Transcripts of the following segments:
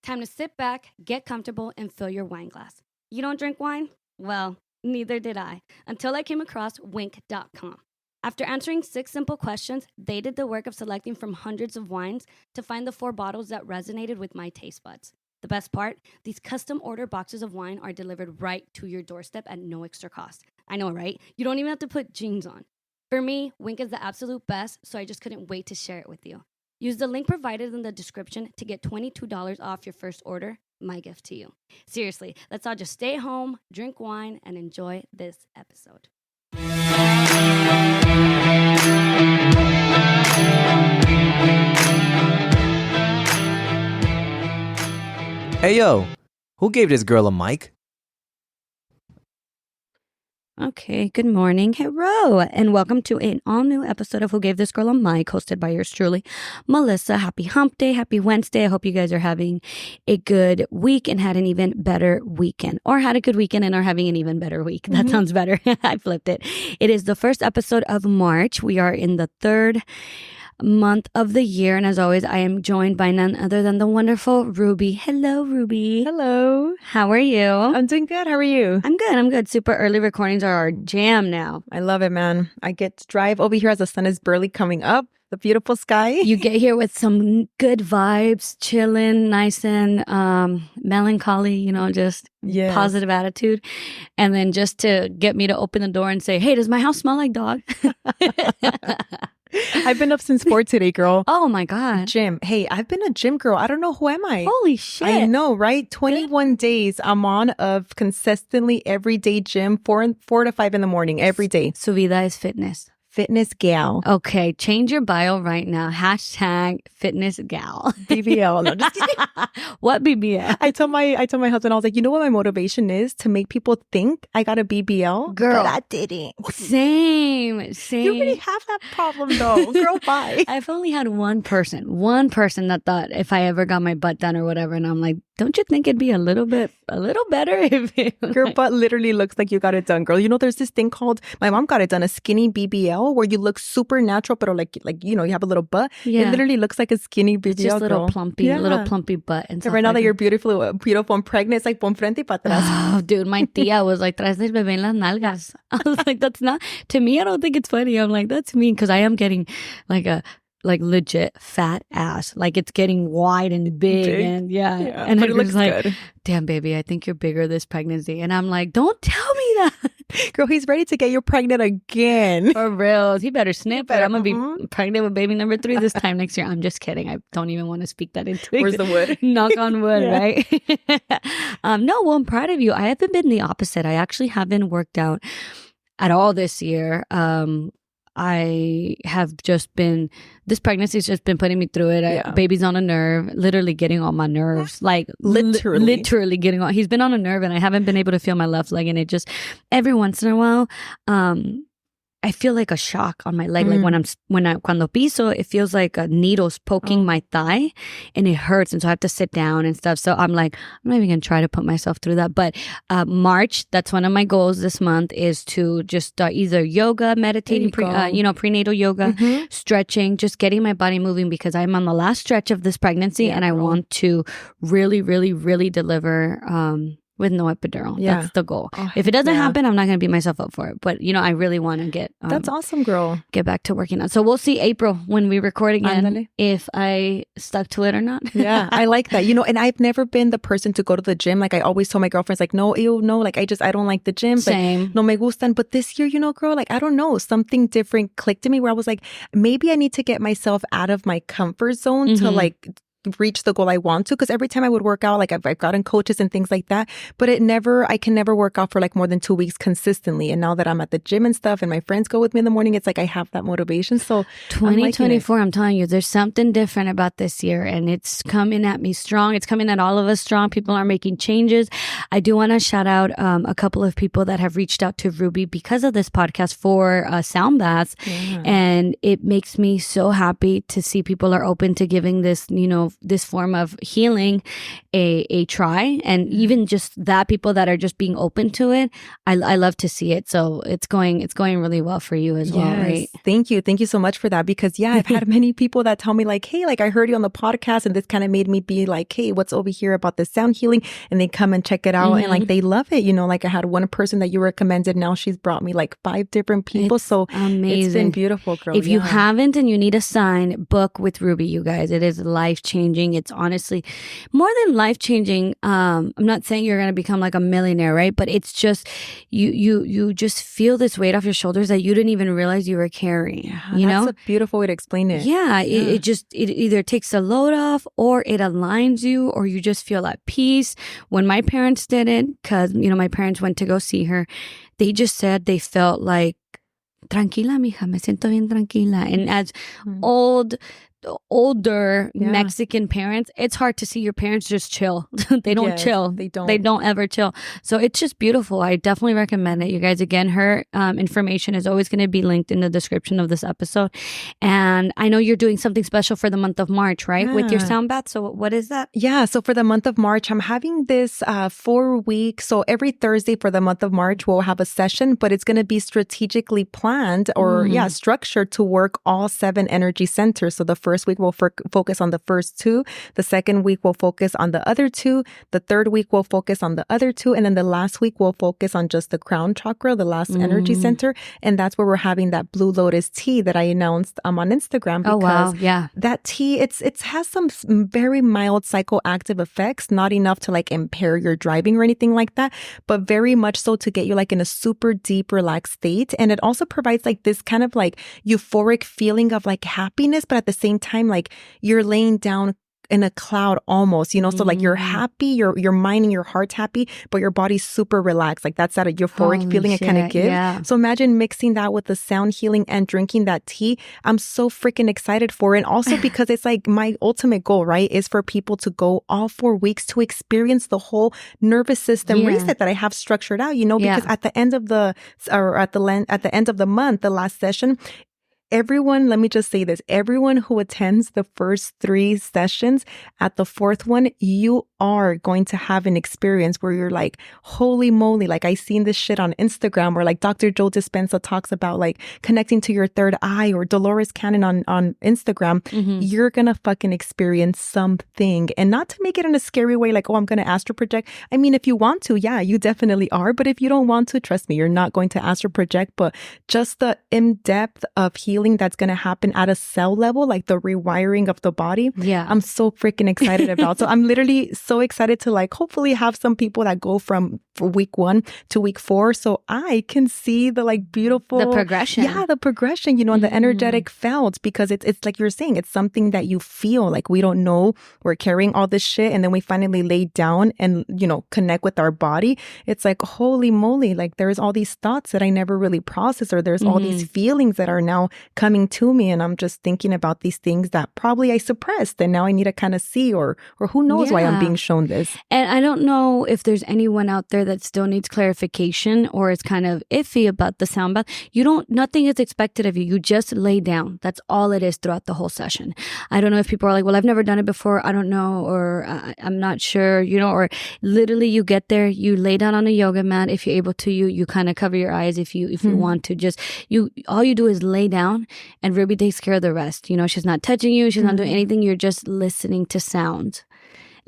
Time to sit back, get comfortable, and fill your wine glass. You don't drink wine? Well, neither did I, until I came across Winc.com. After answering 6 simple questions, they did the work of selecting from hundreds of wines to find the 4 bottles that resonated with my taste buds. The best part, these custom order boxes of wine are delivered right to your doorstep at no extra cost. I know, right? You don't even have to put jeans on. For me, Winc is the absolute best, so I just couldn't wait to share it with you. Use the link provided in the description to get $22 off your first order. My gift to you. Seriously, let's all just stay home, drink wine, and enjoy this episode. Hey yo, who gave this girl a mic? Okay, good morning. Hello, and welcome to an all-new episode of Who Gave This Girl a Mic, hosted by yours truly, Melissa. Happy hump day, happy Wednesday. I hope you guys are having a good week and had an even better weekend. Or had a good weekend and are having an even better week. That sounds better. I flipped it. It is the first episode of March. We are in the 3rd month of the year, and as always, I am joined by none other than the wonderful Ruby. Hello, Ruby. Hello. How are you? I'm doing good. How are you? I'm good. Super early recordings are our jam now. I love it, man. I get to drive over here as the sun is barely coming up. The beautiful sky. You get here with some good vibes, chilling, nice and melancholy, just Yes. positive attitude. And then just to get me to open the door and say, hey, does my house smell like dog? I've been up since 4 today, girl. Oh my God. Gym. Hey, I've been a gym girl. I don't know, who am I? Holy shit. I know, right? 21 days I'm on of consistently everyday gym, 4 to 5 in the morning, every day. Su vida es fitness. Fitness gal. Okay, change your bio right now. # fitness gal. BBL. No, just kidding. What BBL? I told my husband, I was like, you know what my motivation is? To make people think I got a BBL. Girl. But I didn't. Same. You already have that problem though. Girl, bye. I've only had one person that thought if I ever got my butt done or whatever, and I'm like, don't you think it'd be a little better if it, Your butt literally looks like you got it done, girl. You know, there's this thing called, my mom got it done, a skinny BBL, where you look super natural, but like you have a little butt. Yeah. It literally looks like a skinny BBL, It's just little girl. plumpy butt. And So right now that you're beautiful and pregnant, it's like pon frente y pa atrás. Oh, dude, my tia was like, traes el bebé en las nalgas. I was like, that's not, to me, I don't think it's funny. I'm like, that's mean, because I am getting like a legit fat ass. Like it's getting wide and big. And yeah. And but it it was looks like, good. damn, baby, I think you're bigger this pregnancy. And I'm like, don't tell me that. Girl, he's ready to get you pregnant again. For real. He better snip it. I'm going to be Mhm. pregnant with baby number 3 this time next year. I'm just kidding. I don't even want to speak that into it. Where's the wood? Knock on wood, Yeah. right? No, well, I'm proud of you. I haven't been the opposite. I actually haven't worked out at all this year. I have just been, this pregnancy's just been putting me through it. Yeah. Baby's on a nerve, literally getting on my nerves, like Literally. getting on. He's been on a nerve and I haven't been able to feel my left leg. And it just, every once in a while, I feel like a shock on my leg. Like cuando piso, it feels like a needle's poking my thigh and it hurts. And so I have to sit down and stuff. So I'm like, I'm not even going to try to put myself through that. But March, that's one of my goals this month, is to just either yoga, meditating, prenatal yoga, stretching, just getting my body moving, because I'm on the last stretch of this pregnancy and I want to really, really, really deliver, with no epidural. Yeah. That's the goal. If it doesn't happen, I'm not going to beat myself up for it. But, I really want to get... That's awesome, girl. Get back to working out. So we'll see April when we record again, Ándale. if I stuck to it or not. Yeah, I like that. And I've never been the person to go to the gym. Like I always told my girlfriends, like, no, like I don't like the gym. Same. Like, no me gustan. But this year, girl, like, I don't know, something different clicked to me where I was like, maybe I need to get myself out of my comfort zone to like reach the goal I want to. Because every time I would work out, like I've gotten coaches and things like that, but I can never work out for like more than 2 weeks consistently. And now that I'm at the gym and stuff and my friends go with me in the morning, it's like I have that motivation. So 2024, I'm telling you, there's something different about this year and it's coming at me strong. It's coming at all of us strong. People are making changes. I do want to shout out a couple of people that have reached out to Ruby because of this podcast for sound baths. Yeah. And it makes me so happy to see people are open to giving this, this form of healing a try. And even just that, people that are just being open to it, I love to see it. So it's going really well for you as well, right? Thank you so much for that, because I've had many people that tell me like, hey, like I heard you on the podcast and this kind of made me be like, hey, what's over here about the sound healing? And they come and check it out and like they love it. Like I had one person that you recommended, now she's brought me like 5 different people. So amazing. It's been beautiful, girl. If you haven't and you need a sign, book with Ruby, you guys. It is life-changing. It's honestly more than life-changing. I'm not saying you're going to become like a millionaire, right? But it's just, you just feel this weight off your shoulders that you didn't even realize you were carrying, That's a beautiful way to explain it. Yeah. It either takes the load off or it aligns you, or you just feel at peace. When my parents did it, because, my parents went to go see her, they just said they felt like, tranquila, mija, me siento bien tranquila. And as older Mexican parents, it's hard to see your parents just chill. They don't chill. They don't ever chill. So it's just beautiful. I definitely recommend it, you guys. Again, her information is always going to be linked in the description of this episode. And I know you're doing something special for the month of March, right? With your sound bath. So what is that? Yeah. So for the month of March, I'm having this 4 weeks. So every Thursday for the month of March, we'll have a session, but it's going to be strategically planned or structured to work all 7 energy centers. So the first week we'll focus on the first 2. The second week we'll focus on the other 2. The third week we'll focus on the other 2. And then the last week we'll focus on just the crown chakra, the last energy center. And that's where we're having that Blue Lotus tea that I announced on Instagram. Because that tea, it has some very mild psychoactive effects, not enough to like impair your driving or anything like that, but very much so to get you like in a super deep relaxed state. And it also provides like this kind of like euphoric feeling of like happiness, but at the same time, like you're laying down in a cloud almost, so like you're happy, your mind and your heart's happy, but your body's super relaxed. Like that's that euphoric feeling it kind of gives. Yeah. So imagine mixing that with the sound healing and drinking that tea. I'm so freaking excited for it. And also because it's like my ultimate goal, right, is for people to go all 4 weeks to experience the whole nervous system reset that I have structured out, because at the end of the end of the month, the last session, everyone, let me just say this, everyone who attends the first 3 sessions, at the 4th one, you are going to have an experience where you're like, holy moly, like I seen this shit on Instagram, or like Dr. Joe Dispenza talks about like connecting to your third eye, or Dolores Cannon on Instagram. You're going to fucking experience something. And not to make it in a scary way, like, oh, I'm going to astral project. I mean, if you want to, yeah, you definitely are. But if you don't want to, trust me, you're not going to astral project. But just the in-depth of healing that's going to happen at a cell level, like the rewiring of the body. Yeah. I'm so freaking excited about. So I'm literally so excited to like hopefully have some people that go from week 1 to week 4, so I can see the like beautiful the progression. Yeah, the progression, and the energetic felt, because it's like you're saying, it's something that you feel like we don't know we're carrying all this shit, and then we finally lay down and connect with our body. It's like, holy moly, like there's all these thoughts that I never really processed, or there's all these feelings that are now coming to me, and I'm just thinking about these things that probably I suppressed, and now I need to kind of see, or who knows why I'm being shown this. And I don't know if there's anyone out there that still needs clarification or is kind of iffy about the sound bath. Nothing is expected of you. You just lay down. That's all it is throughout the whole session. I don't know if people are like, well, I've never done it before, I don't know, or I'm not sure, or literally you get there, you lay down on a yoga mat if you're able to, you kind of cover your eyes if you want to, just all you do is lay down, and Ruby takes care of the rest. She's not touching you, she's not doing anything, you're just listening to sound.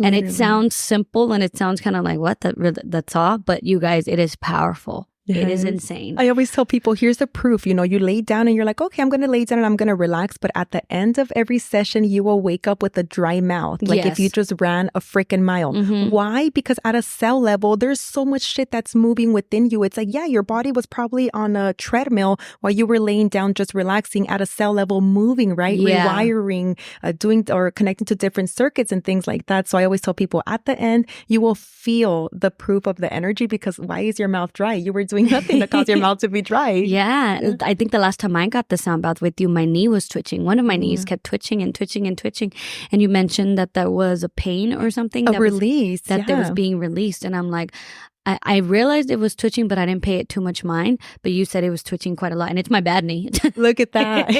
And it sounds simple, and it sounds kind of like, what? That's all? But you guys, it is powerful. Yes. It is insane. I always tell people, here's the proof. You lay down and you're like, okay, I'm going to lay down and I'm going to relax. But at the end of every session, you will wake up with a dry mouth. Like if you just ran a freaking mile. Why? Because at a cell level, there's so much shit that's moving within you. It's like, yeah, your body was probably on a treadmill while you were laying down, just relaxing, at a cell level, moving, right? Yeah. Rewiring, doing or connecting to different circuits and things like that. So I always tell people, at the end, you will feel the proof of the energy, because why is your mouth dry? You were doing nothing to cause your mouth to be dry. Yeah. I think the last time I got the sound bath with you, my knee was twitching. One of my knees kept twitching and twitching and twitching. And you mentioned that there was a pain or something. Release. That was being released. And I'm like, I realized it was twitching, but I didn't pay it too much mind. But you said it was twitching quite a lot, and it's my bad knee. Look at that.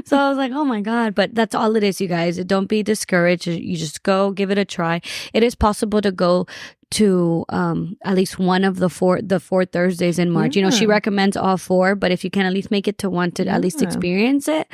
So I was like, oh my God. But that's all it is, you guys. Don't be discouraged. You just go give it a try. It is possible to go to at least one of the four Thursdays in March. You know, she recommends all 4, but if you can at least make it to one to at least experience it,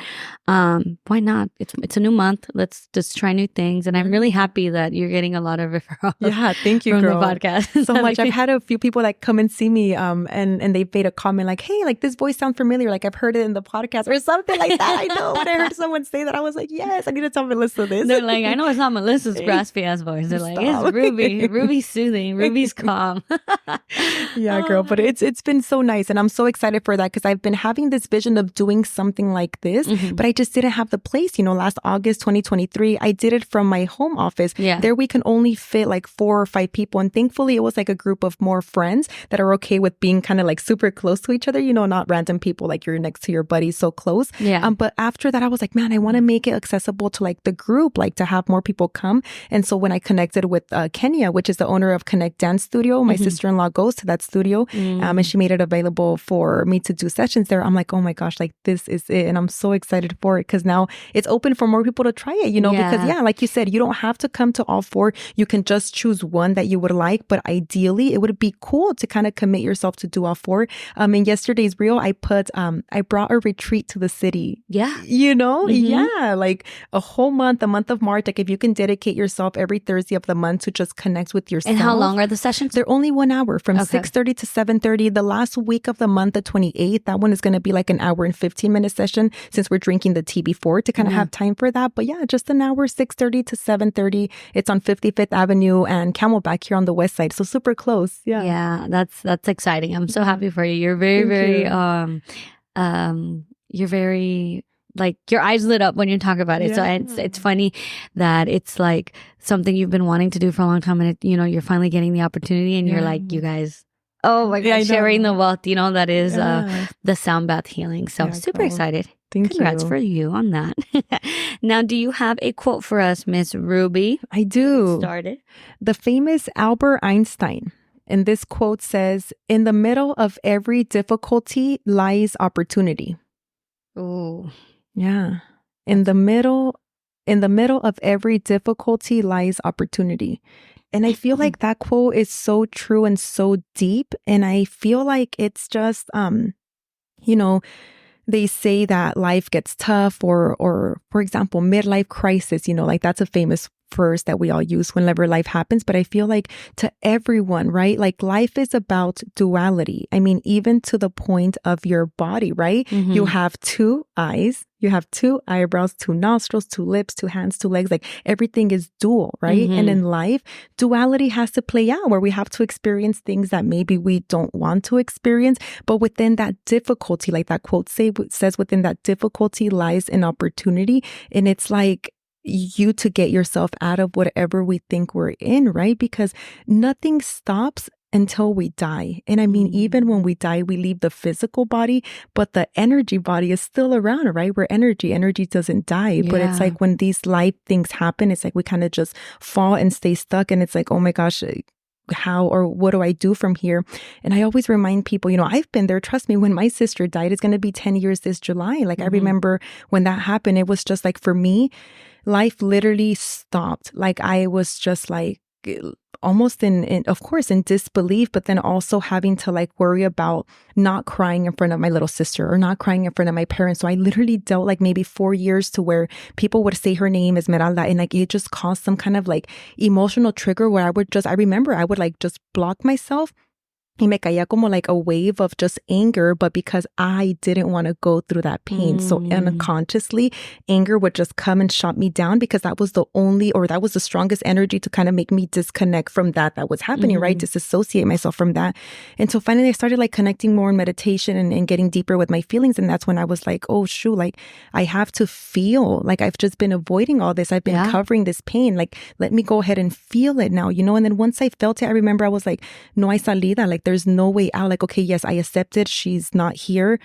why not? It's a new month. Let's just try new things. And I'm really happy that you're getting a lot of referrals. Yeah, thank you, from girl. the podcast. So much. I've had a few people that come and see me and they've made a comment like, hey, like this voice sounds familiar. Like I've heard it in the podcast or something like that. I know when I heard someone say that, I was like, yes, I need to tell Melissa this. They're like, I know it's not Melissa's raspy ass voice. They're like, it's Ruby. Ruby's soothing. Ruby's calm. Yeah, girl. But it's been so nice. And I'm so excited for that because I've been having this vision of doing something like this, but I just didn't have the place. You know, last August 2023, I did it from my home office. Yeah. There we can only fit like 4 or 5 people. And thankfully, it was like a group of more friends that are okay with being kind of like super close to each other, you know, not random people like you're next to your buddy so close. Yeah. But after that, I was like, man, I want to make it accessible to like the group, like to have more people come. And so when I connected with Kenya, which is the owner of Connect Dance Studio, my sister-in-law goes to that studio and she made it available for me to do sessions there. I'm like, oh my gosh, like this is it. And I'm so excited for it because now it's open for more people to try it, you know, because like you said, you don't have to come to all 4. You can just choose one that you would like. But ideally, it would be cool to kind of commit yourself to do all 4. In yesterday's reel, I brought a retreat to the city. Yeah. You know? Yeah. Like a whole month, the month of March. Like if you can dedicate yourself every Thursday of the month to just connect with yourself. And how long are the sessions? They're only 1 hour from 6:30 to 7:30. The last week of the month, the 28th, that one is going to be like an hour and 15-minute session since we're drinking the tea before to kind of have time for that. But yeah, just an hour, 6:30 to 7:30. It's on 55th Avenue and Camelback here on the west side. So super close. Yeah. Yeah, that's exciting. I'm so happy for you. You're very you're very like your eyes lit up when you talk about it. Yeah. So it's funny that it's like something you've been wanting to do for a long time, and you're finally getting the opportunity, and you're like, you guys, oh my God, sharing the wealth, that is the sound bath healing. So super excited. Congrats for you on that. Now, do you have a quote for us, Miss Ruby? I do. Started. The famous Albert Einstein. And this quote says, in the middle of every difficulty lies opportunity. Oh. Yeah. In the middle of every difficulty lies opportunity. And I feel like that quote is so true and so deep. And I feel like it's just, they say that life gets tough or for example, midlife crisis, like that's a famous verse that we all use whenever life happens. But I feel like to everyone, right? Like life is about duality. I mean, even to the point of your body, right? Mm-hmm. You have 2 eyes, you have 2 eyebrows, 2 nostrils, 2 lips, 2 hands, 2 legs. Like everything is dual, right? Mm-hmm. And in life, duality has to play out where we have to experience things that maybe we don't want to experience. But within that difficulty, like that quote says, within that difficulty lies an opportunity. And it's like, you to get yourself out of whatever we think we're in, right? Because nothing stops until we die. And I mean, even when we die, we leave the physical body, but the energy body is still around, right? We're energy doesn't die. Yeah. But it's like when these life things happen, it's like we kind of just fall and stay stuck. And it's like, oh my gosh, how or what do I do from here? And I always remind people, I've been there. Trust me, when my sister died, it's going to be 10 years this July. Like I remember when that happened, it was just like, for me, life literally stopped. Like I was just like almost in of course in disbelief, but then also having to like worry about not crying in front of my little sister or not crying in front of my parents. So I literally dealt like maybe 4 years to where people would say her name, Esmeralda, and like it just caused some kind of like emotional trigger where I remember I would like just block myself. Y me caía como like a wave of just anger, but because I didn't want to go through that pain. So unconsciously, anger would just come and shut me down because that was the strongest energy to kind of make me disconnect from that was happening, right? Disassociate myself from that. And so finally I started like connecting more in meditation and getting deeper with my feelings. And that's when I was like, oh shoot, like I have to feel like I've just been avoiding all this. I've been covering this pain. Like, let me go ahead and feel it now, And then once I felt it, I remember I was like, no hay salida. Like, there's no way out. Like, okay, yes, I accept it. She's not here.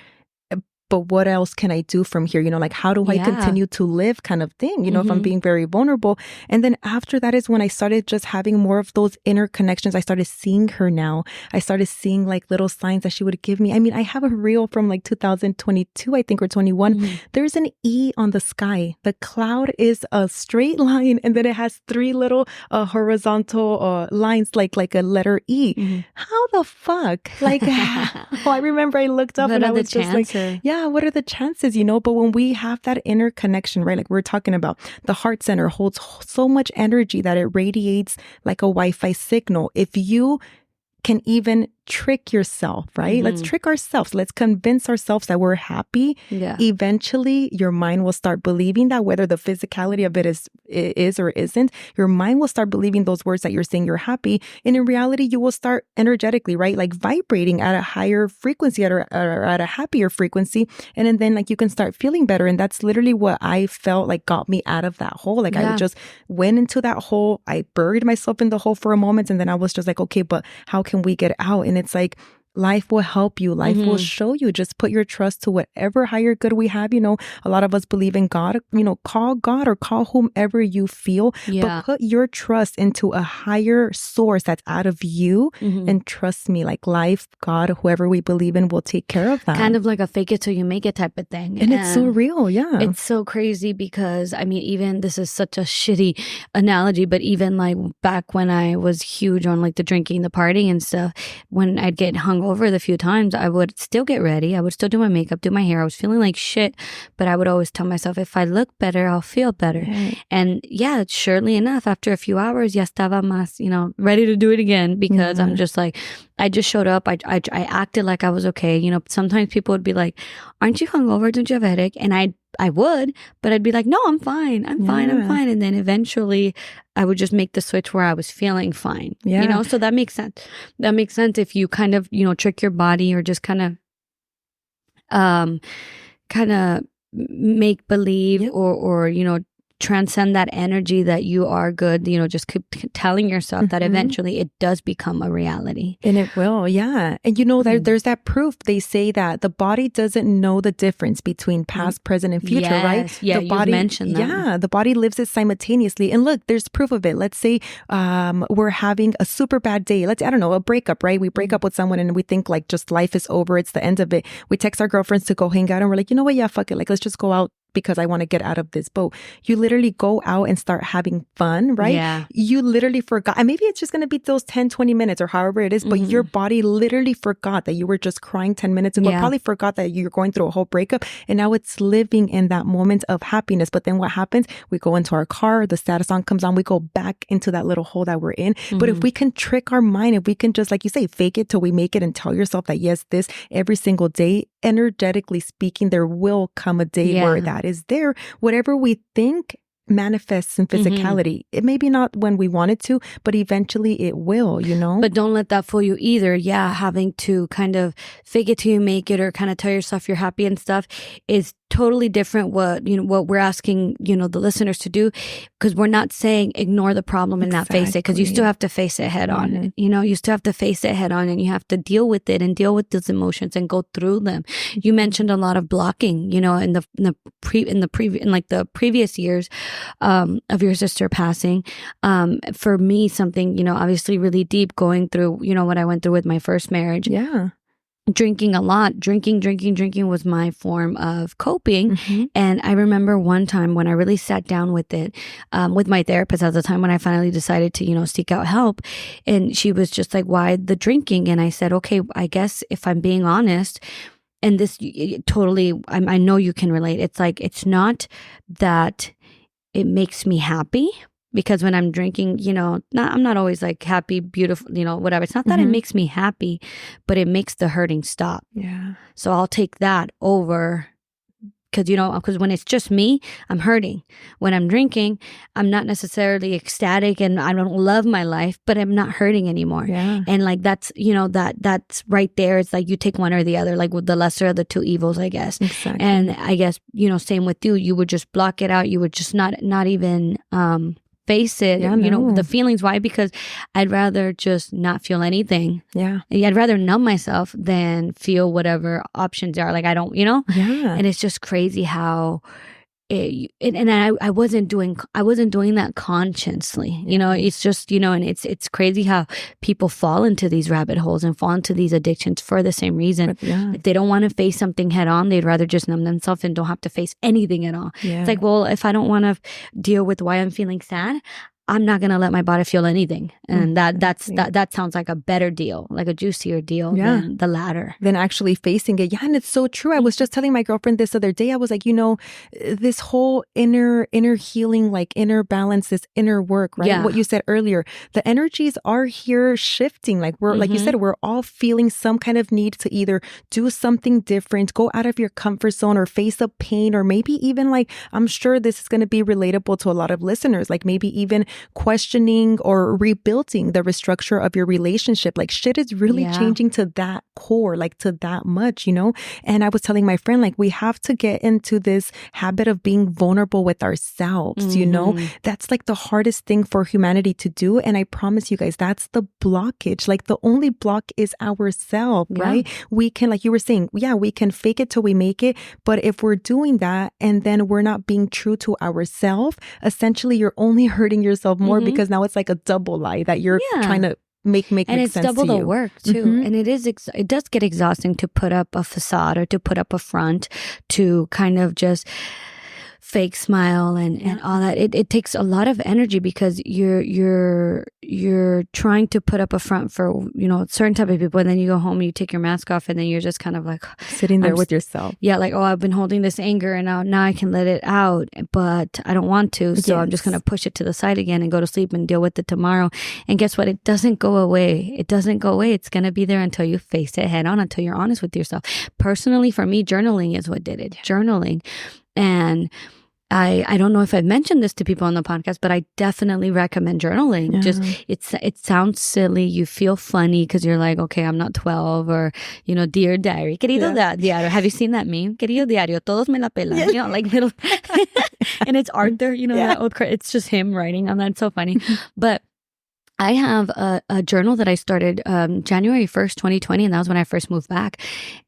but what else can I do from here? Like, how do I continue to live kind of thing, if I'm being very vulnerable. And then after that is when I started just having more of those inner connections. I started seeing her now. I started seeing like little signs that she would give me. I mean, I have a reel from like 2022, I think, or 21. There's an E on the sky. The cloud is a straight line, and then it has 3 little horizontal lines, like a letter E. How the fuck? Like, I remember I looked up and I was just like, what are the chances, But when we have that inner connection, right? Like we're talking about, the heart center holds so much energy that it radiates like a Wi-Fi signal. If you can even trick yourself, right? Let's trick ourselves. Let's convince ourselves that we're happy. Eventually, your mind will start believing that, whether the physicality of it is or isn't. Your mind will start believing those words that you're saying you're happy. And in reality, you will start energetically, right? Like vibrating at a higher frequency or at a happier frequency. And then like you can start feeling better. And that's literally what I felt like got me out of that hole. Like I just went into that hole. I buried myself in the hole for a moment. And then I was just like, okay, but how can we get out? And it's like, life will help you. Life will show you. Just put your trust to whatever higher good we have. A lot of us believe in God, call God or call whomever you feel, but put your trust into a higher source that's out of you. And trust me, like life, God, whoever we believe in will take care of that. Kind of like a fake it till you make it type of thing. And it's so real. Yeah. It's so crazy because, I mean, even this is such a shitty analogy, but even like back when I was huge on like the drinking, the partying and stuff, when I'd get hung over the few times, I would still get ready. I would still do my makeup, do my hair. I was feeling like shit, but I would always tell myself, if I look better, I'll feel better. Right. And yeah, surely enough, after a few hours, ya estaba más, ready to do it again because I'm just like, I just showed up. I acted like I was okay. Sometimes people would be like, aren't you hungover? Don't you have a headache? And I would, but I'd be like, no, I'm fine. I'm fine. And then eventually I would just make the switch where I was feeling fine. Yeah. So that makes sense. That makes sense if you kind of, trick your body or just kind of make believe or, transcend that energy that you are good, just keep telling yourself that eventually it does become a reality. And it will, yeah. And there's that proof. They say that the body doesn't know the difference between past, present, and future, right? Yeah, the body, you mentioned that. Yeah, the body lives it simultaneously. And look, there's proof of it. Let's say we're having a super bad day. I don't know, a breakup, right? We break up with someone and we think like just life is over. It's the end of it. We text our girlfriends to go hang out and we're like, you know what? Yeah, fuck it. Like, let's just go out because I want to get out of this boat. You literally go out and start having fun, right? Yeah. You literally forgot. And maybe it's just going to be those 10, 20 minutes or however it is, but your body literally forgot that you were just crying 10 minutes ago. Probably forgot that you're going through a whole breakup. And now it's living in that moment of happiness. But then what happens? We go into our car, the status song comes on, we go back into that little hole that we're in. But if we can trick our mind, if we can just, like you say, fake it till we make it and tell yourself that, yes, this every single day, energetically speaking, there will come a day where that is there. Whatever we think manifests in physicality. It may be not when we want it to, but eventually it will, But don't let that fool you either. Yeah, having to kind of fake it till you make it or kind of tell yourself you're happy and stuff is totally different what we're asking, the listeners to do, because we're not saying ignore the problem and not face it, because you still have to face it head on. You still have to face it head on and you have to deal with it and deal with those emotions and go through them. You mentioned a lot of blocking, in the previous years of your sister passing. For me, something, obviously really deep, going through, what I went through with my first marriage. Yeah. Drinking a lot, drinking was my form of coping. And I remember one time when I really sat down with it, with my therapist at the time, when I finally decided to, seek out help. And she was just like, why the drinking? And I said, okay, I guess if I'm being honest, and this totally, I know you can relate. It's like, it's not that it makes me happy. Because when I'm drinking, I'm not always like happy, beautiful, whatever. It's not that it makes me happy, but it makes the hurting stop. Yeah. So I'll take that over because when it's just me, I'm hurting. When I'm drinking, I'm not necessarily ecstatic and I don't love my life, but I'm not hurting anymore. Yeah. And like that's, that's right there. It's like you take one or the other, like with the lesser of the two evils, I guess. Exactly. And I guess, same with you. You would just block it out. You would just not even face it, Yeah, you know, no. the feelings. Why? Because I'd rather just not feel anything. Yeah. I'd rather numb myself than feel whatever options are. Like I don't, you know? Yeah. And it's just crazy how I wasn't doing that consciously, you know. It's just, you know, and it's crazy how people fall into these rabbit holes and fall into these addictions for the same reason. If they don't want to face something head on, they'd rather just numb themselves and don't have to face anything at all. It's like, well, if I don't want to deal with why I'm feeling sad, I'm not gonna let my body feel anything, and that sounds like a better deal, like a juicier deal than the latter. Than actually facing it. Yeah, and it's so true. I was just telling my girlfriend this other day. I was like, you know, this whole inner healing, like inner balance, this inner work, right? What you said earlier, the energies are here shifting. Like we're, like you said, we're all feeling some kind of need to either do something different, go out of your comfort zone, or face a pain, or maybe even like, I'm sure this is going to be relatable to a lot of listeners. Like maybe even questioning or rebuilding the restructure of your relationship. Like shit is really changing to that core, like to that much, you know? And I was telling my friend, like, we have to get into this habit of being vulnerable with ourselves, you know? That's like the hardest thing for humanity to do. And I promise you guys, that's the blockage. Like the only block is ourselves, right? We can, like you were saying, we can fake it till we make it. But if we're doing that and then we're not being true to ourselves, essentially you're only hurting yourself more because now it's like a double lie that you're trying to make and make it's sense double to the you. work too. And it does get exhausting to put up a facade or to put up a front, to kind of just fake smile and all that. It takes a lot of energy because you're trying to put up a front for, you know, certain type of people, and then you go home and you take your mask off and then you're just kind of like Sitting there with yourself. Yeah, like, oh, I've been holding this anger and now I can let it out, but I don't want to, so I'm just going to push it to the side again and go to sleep and deal with it tomorrow. And guess what? It doesn't go away. It doesn't go away. It's going to be there until you face it head on, until you're honest with yourself. Personally, for me, journaling is what did it. Journaling. And I don't know if I've mentioned this to people on the podcast, but I definitely recommend journaling. Just it sounds silly. You feel funny because you're like, okay, I'm not 12, or, you know, dear diary, querido diario. Have you seen that meme? Querido diario, todos me la pelan. You know, like little, and it's Arthur. You know, that old. It's just him writing on that. It's so funny, but. I have a journal that I started January 1st, 2020, and that was when I first moved back.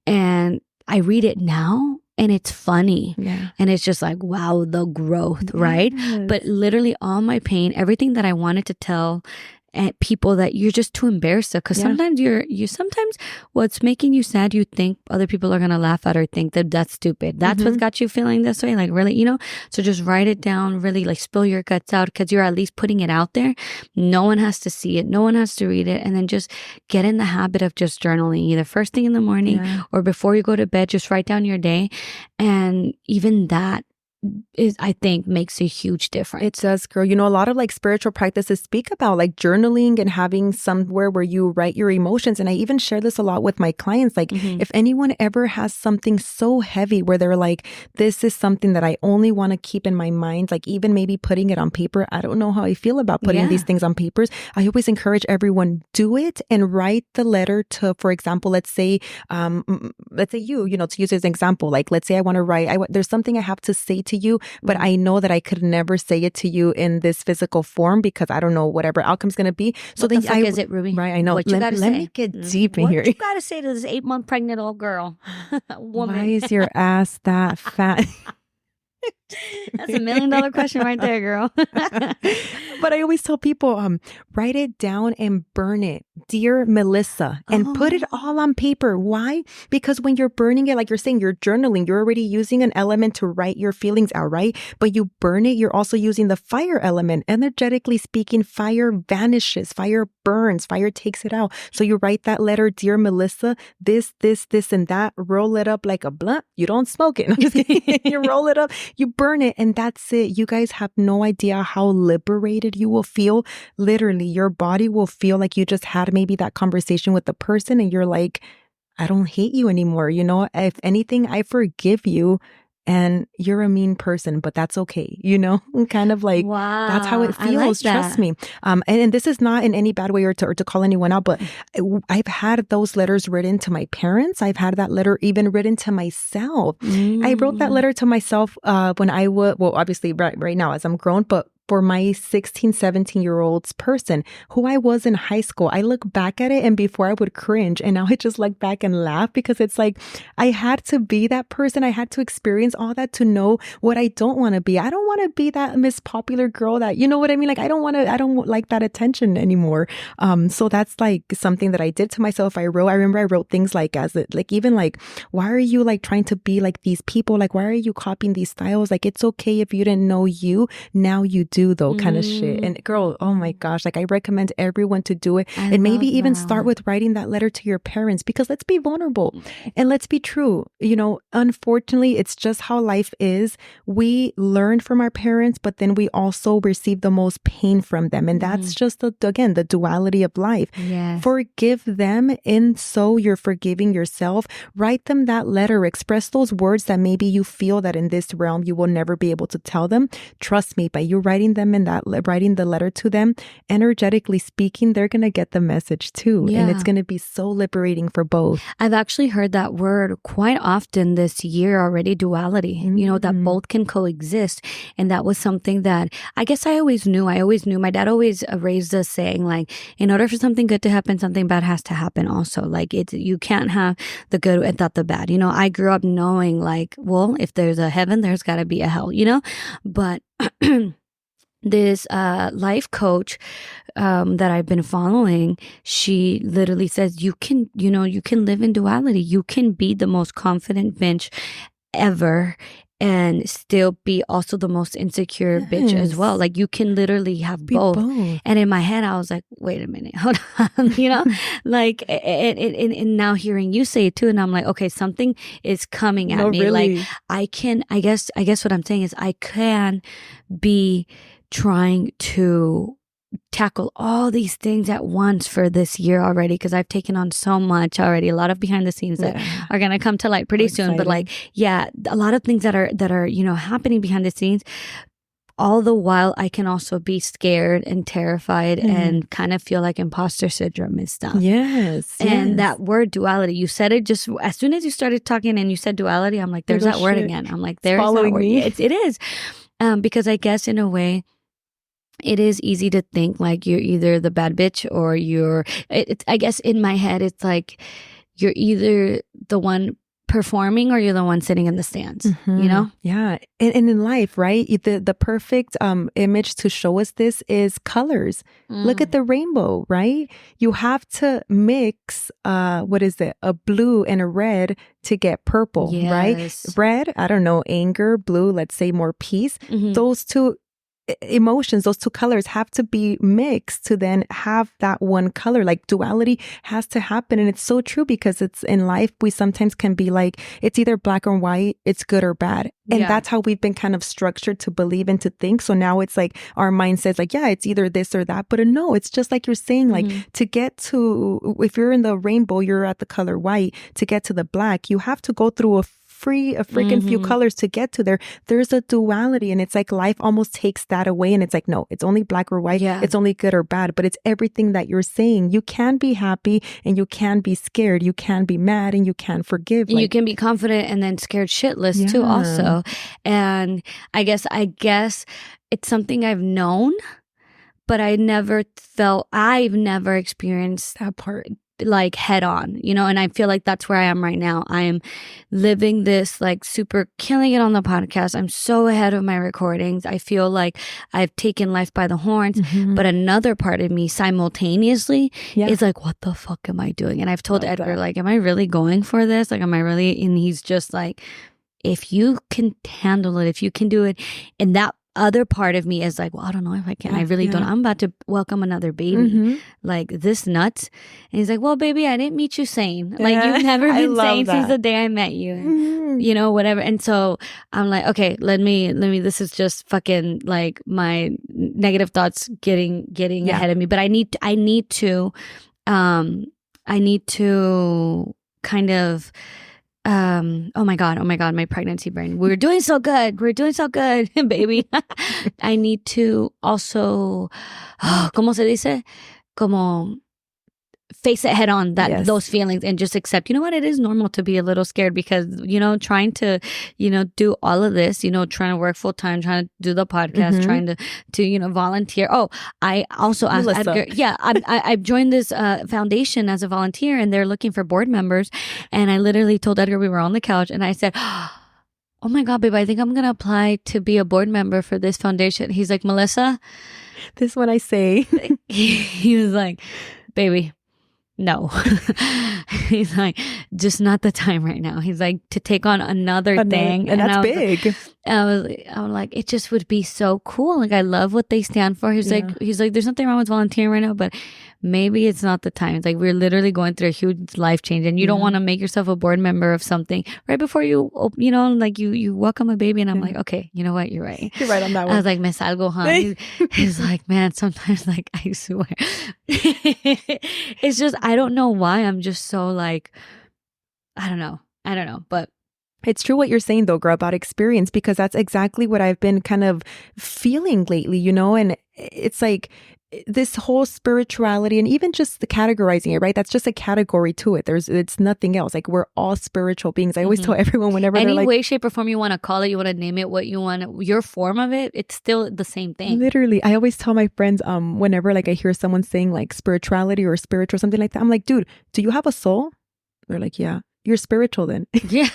And I read it now. And it's funny. And it's just like, wow, the growth, right? But literally all my pain, everything that I wanted to tell people, that you're just too embarrassed of, because sometimes sometimes what's making you sad, you think other people are gonna laugh at or think that that's stupid. That's what's got you feeling this way, like, really, you know? So just write it down, really, like, spill your guts out, because you're at least putting it out there. No one has to see it, no one has to read it. And then just get in the habit of just journaling, either first thing in the morning or before you go to bed. Just write down your day, and even that I think makes a huge difference. It does, girl. You know, a lot of like spiritual practices speak about like journaling and having somewhere where you write your emotions. And I even share this a lot with my clients. Like if anyone ever has something so heavy where they're like, this is something that I only want to keep in my mind, like even maybe putting it on paper. I don't know how I feel about putting these things on papers. I always encourage everyone, do it and write the letter to, for example, let's say you know, to use as an example, like let's say I want to write, there's something I have to say to you, but I know that I could never say it to you in this physical form because I don't know whatever outcome's going to be. So what then the fuck is it, Ruby? Right, I know. What you gotta let say? me get deep in here. What you gotta say to this 8-month pregnant old girl? Woman. Why is your ass that fat? That's $1 million question right there, girl. But I always tell people, write it down and burn it. Dear Melissa, and put it all on paper. Why? Because when you're burning it, like you're saying, you're journaling, you're already using an element to write your feelings out, right? But you burn it, you're also using the fire element. Energetically speaking, fire vanishes, fire burns, fire takes it out. So you write that letter, dear Melissa, this, and that, roll it up like a blunt. You don't smoke it. I'm just kidding. You roll it up, you burn it, and that's it. You guys have no idea how liberated you will feel. Literally, your body will feel like you just had maybe that conversation with the person and you're like, I don't hate you anymore. You know, if anything, I forgive you. And you're a mean person, but that's okay. You know, kind of like, wow, that's how it feels. Like trust me. And this is not in any bad way or to call anyone out, but I've had those letters written to my parents. I've had that letter even written to myself. I wrote that letter to myself when I would, well, obviously right now as I'm grown, but for my 16, 17-year-old's person who I was in high school. I look back at it and before I would cringe and now I just look back and laugh because it's like I had to be that person. I had to experience all that to know what I don't want to be. I don't want to be that Miss Popular girl that, you know what I mean? Like I don't like that attention anymore. So that's like something that I did to myself. I remember I wrote things like why are you like trying to be like these people? Like, why are you copying these styles? Like, it's okay if you didn't know you. Now you do though, kind of shit. And girl, oh my gosh, like I recommend everyone to do it. And maybe even start with writing that letter to your parents because let's be vulnerable and let's be true. You know, unfortunately, it's just how life is. We learn from our parents, but then we also receive the most pain from them. And that's just, again, the duality of life. Yes. Forgive them, and so you're forgiving yourself. Write them that letter. Express those words that maybe you feel that in this realm you will never be able to tell them. Trust me, by you writing the letter to them, energetically speaking, they're gonna get the message too, and it's gonna be so liberating for both. I've actually heard that word quite often this year already, duality. You know, that both can coexist, and that was something that I guess I always knew. My dad always raised us saying, like, in order for something good to happen, something bad has to happen also. Like, you can't have the good without the bad. You know, I grew up knowing, like, well, if there's a heaven, there's got to be a hell, you know? But this life coach that I've been following, she literally says, you can live in duality. You can be the most confident bitch ever and still be also the most insecure bitch as well. Like, you can literally have both. And in my head, I was like, wait a minute, hold on, you know, like, and now hearing you say it too, and I'm like, okay, something is coming at me. Really? Like, I guess what I'm saying is I can be trying to tackle all these things at once for this year already, because I've taken on so much already, a lot of behind the scenes that are going to come to light pretty soon. But like, a lot of things that are, you know, happening behind the scenes. All the while, I can also be scared and terrified and kind of feel like imposter syndrome and stuff. Yes. And that word duality, you said it just as soon as you started talking and you said duality, I'm like, there's that word again. I'm like, there's that word. It is. Because I guess in a way, it is easy to think like you're either the bad bitch or I guess in my head, it's like you're either the one performing or you're the one sitting in the stands, you know? Yeah. And in life, right? The perfect image to show us this is colors. Look at the rainbow, right? You have to mix, a blue and a red to get purple, right? Red, I don't know, anger, blue, let's say more peace. Those two emotions, those two colors have to be mixed to then have that one color. Like, duality has to happen. And it's so true, because it's in life, we sometimes can be like, it's either black or white, it's good or bad. And that's how we've been kind of structured to believe and to think. So now it's like our mind says like, yeah, it's either this or that. But no, it's just like you're saying, like to get to, if you're in the rainbow, you're at the color white. To get to the black, you have to go through a freaking few colors to get to there. There's a duality, and it's like life almost takes that away, and it's like, no, it's only black or white. It's only good or bad, but it's everything that you're saying. You can be happy and you can be scared. You can be mad and you can forgive. You can be confident and then scared shitless too also. And I guess it's something I've known, but I've never experienced that part like head on, you know, and I feel like that's where I am right now. I am living this like super killing it on the podcast. I'm so ahead of my recordings. I feel like I've taken life by the horns, but another part of me simultaneously is like, what the fuck am I doing? And I've told Edgar, like, am I really going for this? Like, am I really? And he's just like, if you can handle it, if you can do it. And that other part of me is like, well, I don't know if I can. I really don't. I'm about to welcome another baby. Like, this nuts. And he's like, well, baby, I didn't meet you sane. Like, you've never been sane since the day I met you. You know, whatever. And so I'm like, okay, let me, this is just fucking like my negative thoughts getting ahead of me. But I need to kind of, oh my God, my pregnancy brain. We're doing so good, baby. I need to also, ¿cómo se dice? Como face it head on, that Yes. those feelings, and just accept, you know what, it is normal to be a little scared because, trying to, do all of this, trying to work full time, trying to do the podcast, trying to volunteer. Oh, I also asked Melissa. Edgar. Yeah, I joined this foundation as a volunteer, and they're looking for board members. And I literally told Edgar, we were on the couch, and I said, oh my God, babe, I think I'm going to apply to be a board member for this foundation. He's like, Melissa, This is what I say. he was like, baby, no. He's like, just not the time right now. He's like, to take on another thing. And that's I was, big. I'm like, it just would be so cool. Like, I love what they stand for. He's like, there's nothing wrong with volunteering right now, but maybe it's not the time. It's like, we're literally going through a huge life change, and you don't want to make yourself a board member of something right before you welcome a baby. And I'm like, okay, you know what? You're right. You're right on that one. I was like, Miss Algo, huh? He's like, man, sometimes, like, I swear. It's just, I don't know why. I'm just so like, I don't know. But It's true what you're saying though, girl, about experience, because that's exactly what I've been kind of feeling lately, and it's like this whole spirituality and even just the categorizing it, right? That's just a category to it. It's nothing else. Like, we're all spiritual beings. I always tell everyone whenever any they're like, way, shape, or form you want to call it, you want to name it what you want, your form of it, it's still the same thing. literally, I always tell my friends, whenever like I hear someone saying like spirituality or spiritual, something like that, I'm like, dude, do you have a soul? They're like, yeah. You're spiritual then. Yeah.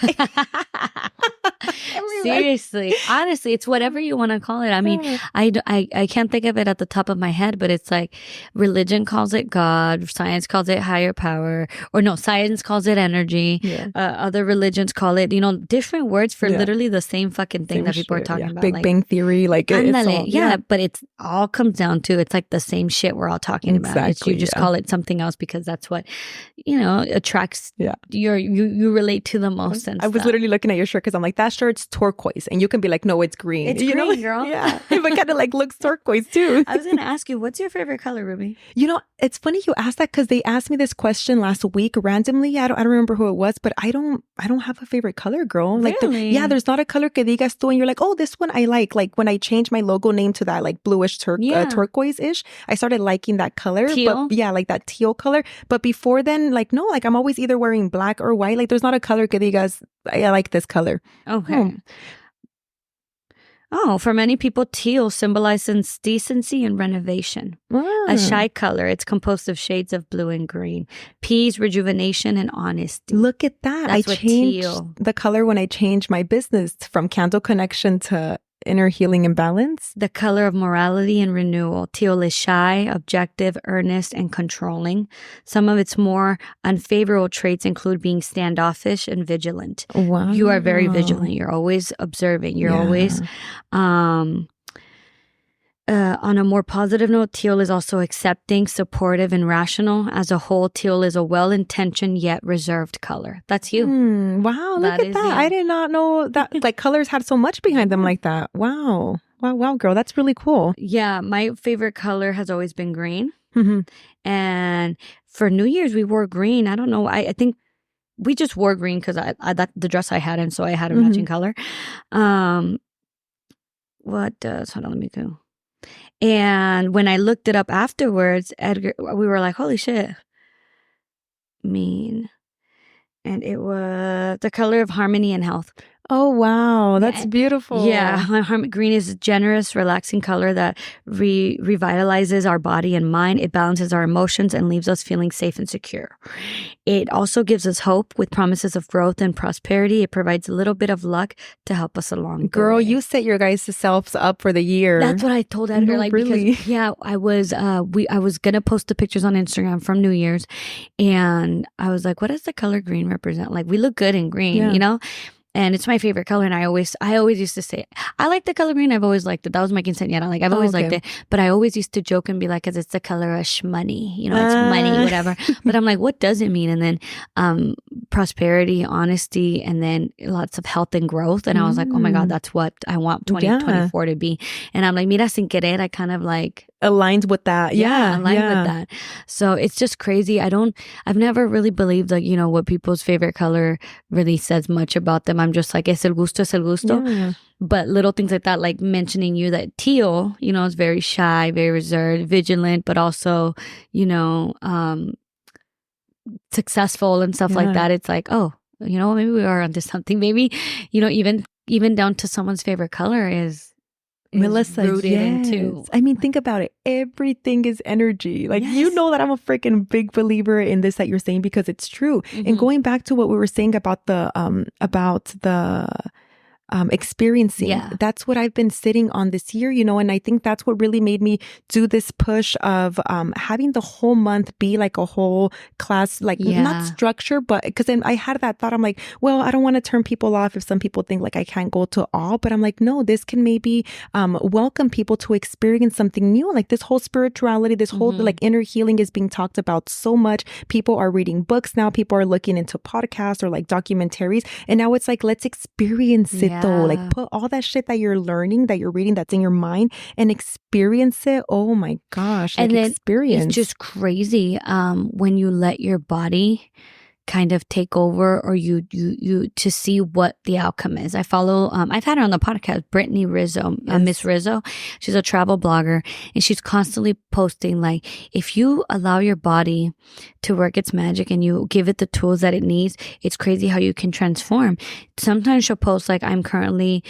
Seriously. Honestly, it's whatever you want to call it. I mean, I can't think of it at the top of my head, but it's like religion calls it God, science calls it higher power, or no, science calls it energy. Yeah. Other religions call it, different words for literally the same fucking thing Same that people are shit, talking yeah. about. Big like, Bang Theory, like it's ándale, all, yeah, but it's all comes down to, it's like the same shit we're all talking about. It's, you Exactly, just yeah. call it something else because that's what, attracts Yeah. you relate to the most. And I was stuff. literally looking at your shirt because I'm like, that shirt's turquoise, and you can be like, no, it's green. It's you know? green, girl. Yeah, but kind of like looks turquoise too. I was going to ask you, what's your favorite color, Ruby? It's funny you asked that because they asked me this question last week randomly. I don't remember who it was, but I don't have a favorite color, girl. Like, Really? there's not a color que digas tú, and you're like, oh, this one I like. Like when I changed my logo name to that like bluish turquoise-ish, I started liking that color. Teal? But yeah, like that teal color. But before then, like no, like I'm always either wearing black or white. Like there's not a color que digas, I like this color. Okay. Oh, for many people, teal symbolizes decency and renovation. A shy color. It's composed of shades of blue and green. Peas, rejuvenation, and honesty. Look at that. That's I what changed teal. the color when I changed my business from Candle Connection to Inner Healing and Balance. The color of morality and renewal. Teal is shy, objective, earnest, and controlling. Some of its more unfavorable traits include being standoffish and vigilant. Wow. You are very vigilant. You're always observing. You're always, on a more positive note, teal is also accepting, supportive, and rational. As a whole, teal is a well-intentioned yet reserved color. That's you. Wow, look That at is that. you. I did not know that like colors had so much behind them like that. Wow. Wow, girl. That's really cool. Yeah, my favorite color has always been green. Mhm. And for New Year's, we wore green. I don't know. I think we just wore green because that's the dress I had, and so I had a matching color. Hold on, let me go. And when I looked it up afterwards, Edgar, we were like, holy shit. And it was the color of harmony and health. Oh, wow. That's beautiful. Yeah, green is a generous, relaxing color that revitalizes our body and mind. It balances our emotions and leaves us feeling safe and secure. It also gives us hope with promises of growth and prosperity. It provides a little bit of luck to help us along. Girl, you set your guys' selves up for the year. That's what I told Edgar. No, like, really? because I was gonna post the pictures on Instagram from New Year's, and I was like, what does the color green represent? Like, we look good in green, And it's my favorite color, and I always used to say, I like the color green. I've always liked it. That was my quinceañera. Like, I've always liked it. But I always used to joke and be like, because it's the color of shmoney. It's money, whatever. But I'm like, what does it mean? And then prosperity, honesty, and then lots of health and growth. And I was like, oh my God, that's what I want 2024 to be. And I'm like, mira, sin querer, I kind of like aligned with that. Yeah. Aligned with that. So it's just crazy. I've never really believed like, what people's favorite color really says much about them. I'm just like, es el gusto, es el gusto. Yeah. But little things like that, like mentioning you that teal, is very shy, very reserved, vigilant, but also, successful and stuff like Yeah. that, it's like, oh, you know, maybe we are onto something. Maybe, you know, even down to someone's favorite color is Melissa, rooted yes. into. I mean, think about it. Everything is energy. Like, you Yes. know that I'm a freaking big believer in this that you're saying because it's true. Mhm. And going back to what we were saying about the experiencing. Yeah. That's what I've been sitting on this year, you know, and I think that's what really made me do this push of having the whole month be like a whole class, like Yeah. not structure, but because then I had that thought, I'm like, well, I don't want to turn people off if some people think like I can't go to all, but I'm like, no, this can maybe welcome people to experience something new. Like this whole spirituality, this whole Mhm. like inner healing is being talked about so much. People are reading books now. People are looking into podcasts or like documentaries. And now it's like, let's experience it though. Like Yeah. put all that shit that you're learning, that you're reading, that's in your mind and experience it. Oh my gosh. Like And then experience. It's just crazy when you let your body kind of take over, or you to see what the outcome is. I follow I've had her on the podcast, Brittany Rizzo, Yes. Miss Rizzo. She's a travel blogger, and she's constantly posting like, if you allow your body to work its magic and you give it the tools that it needs, it's crazy how you can transform. Sometimes she'll post like, I'm currently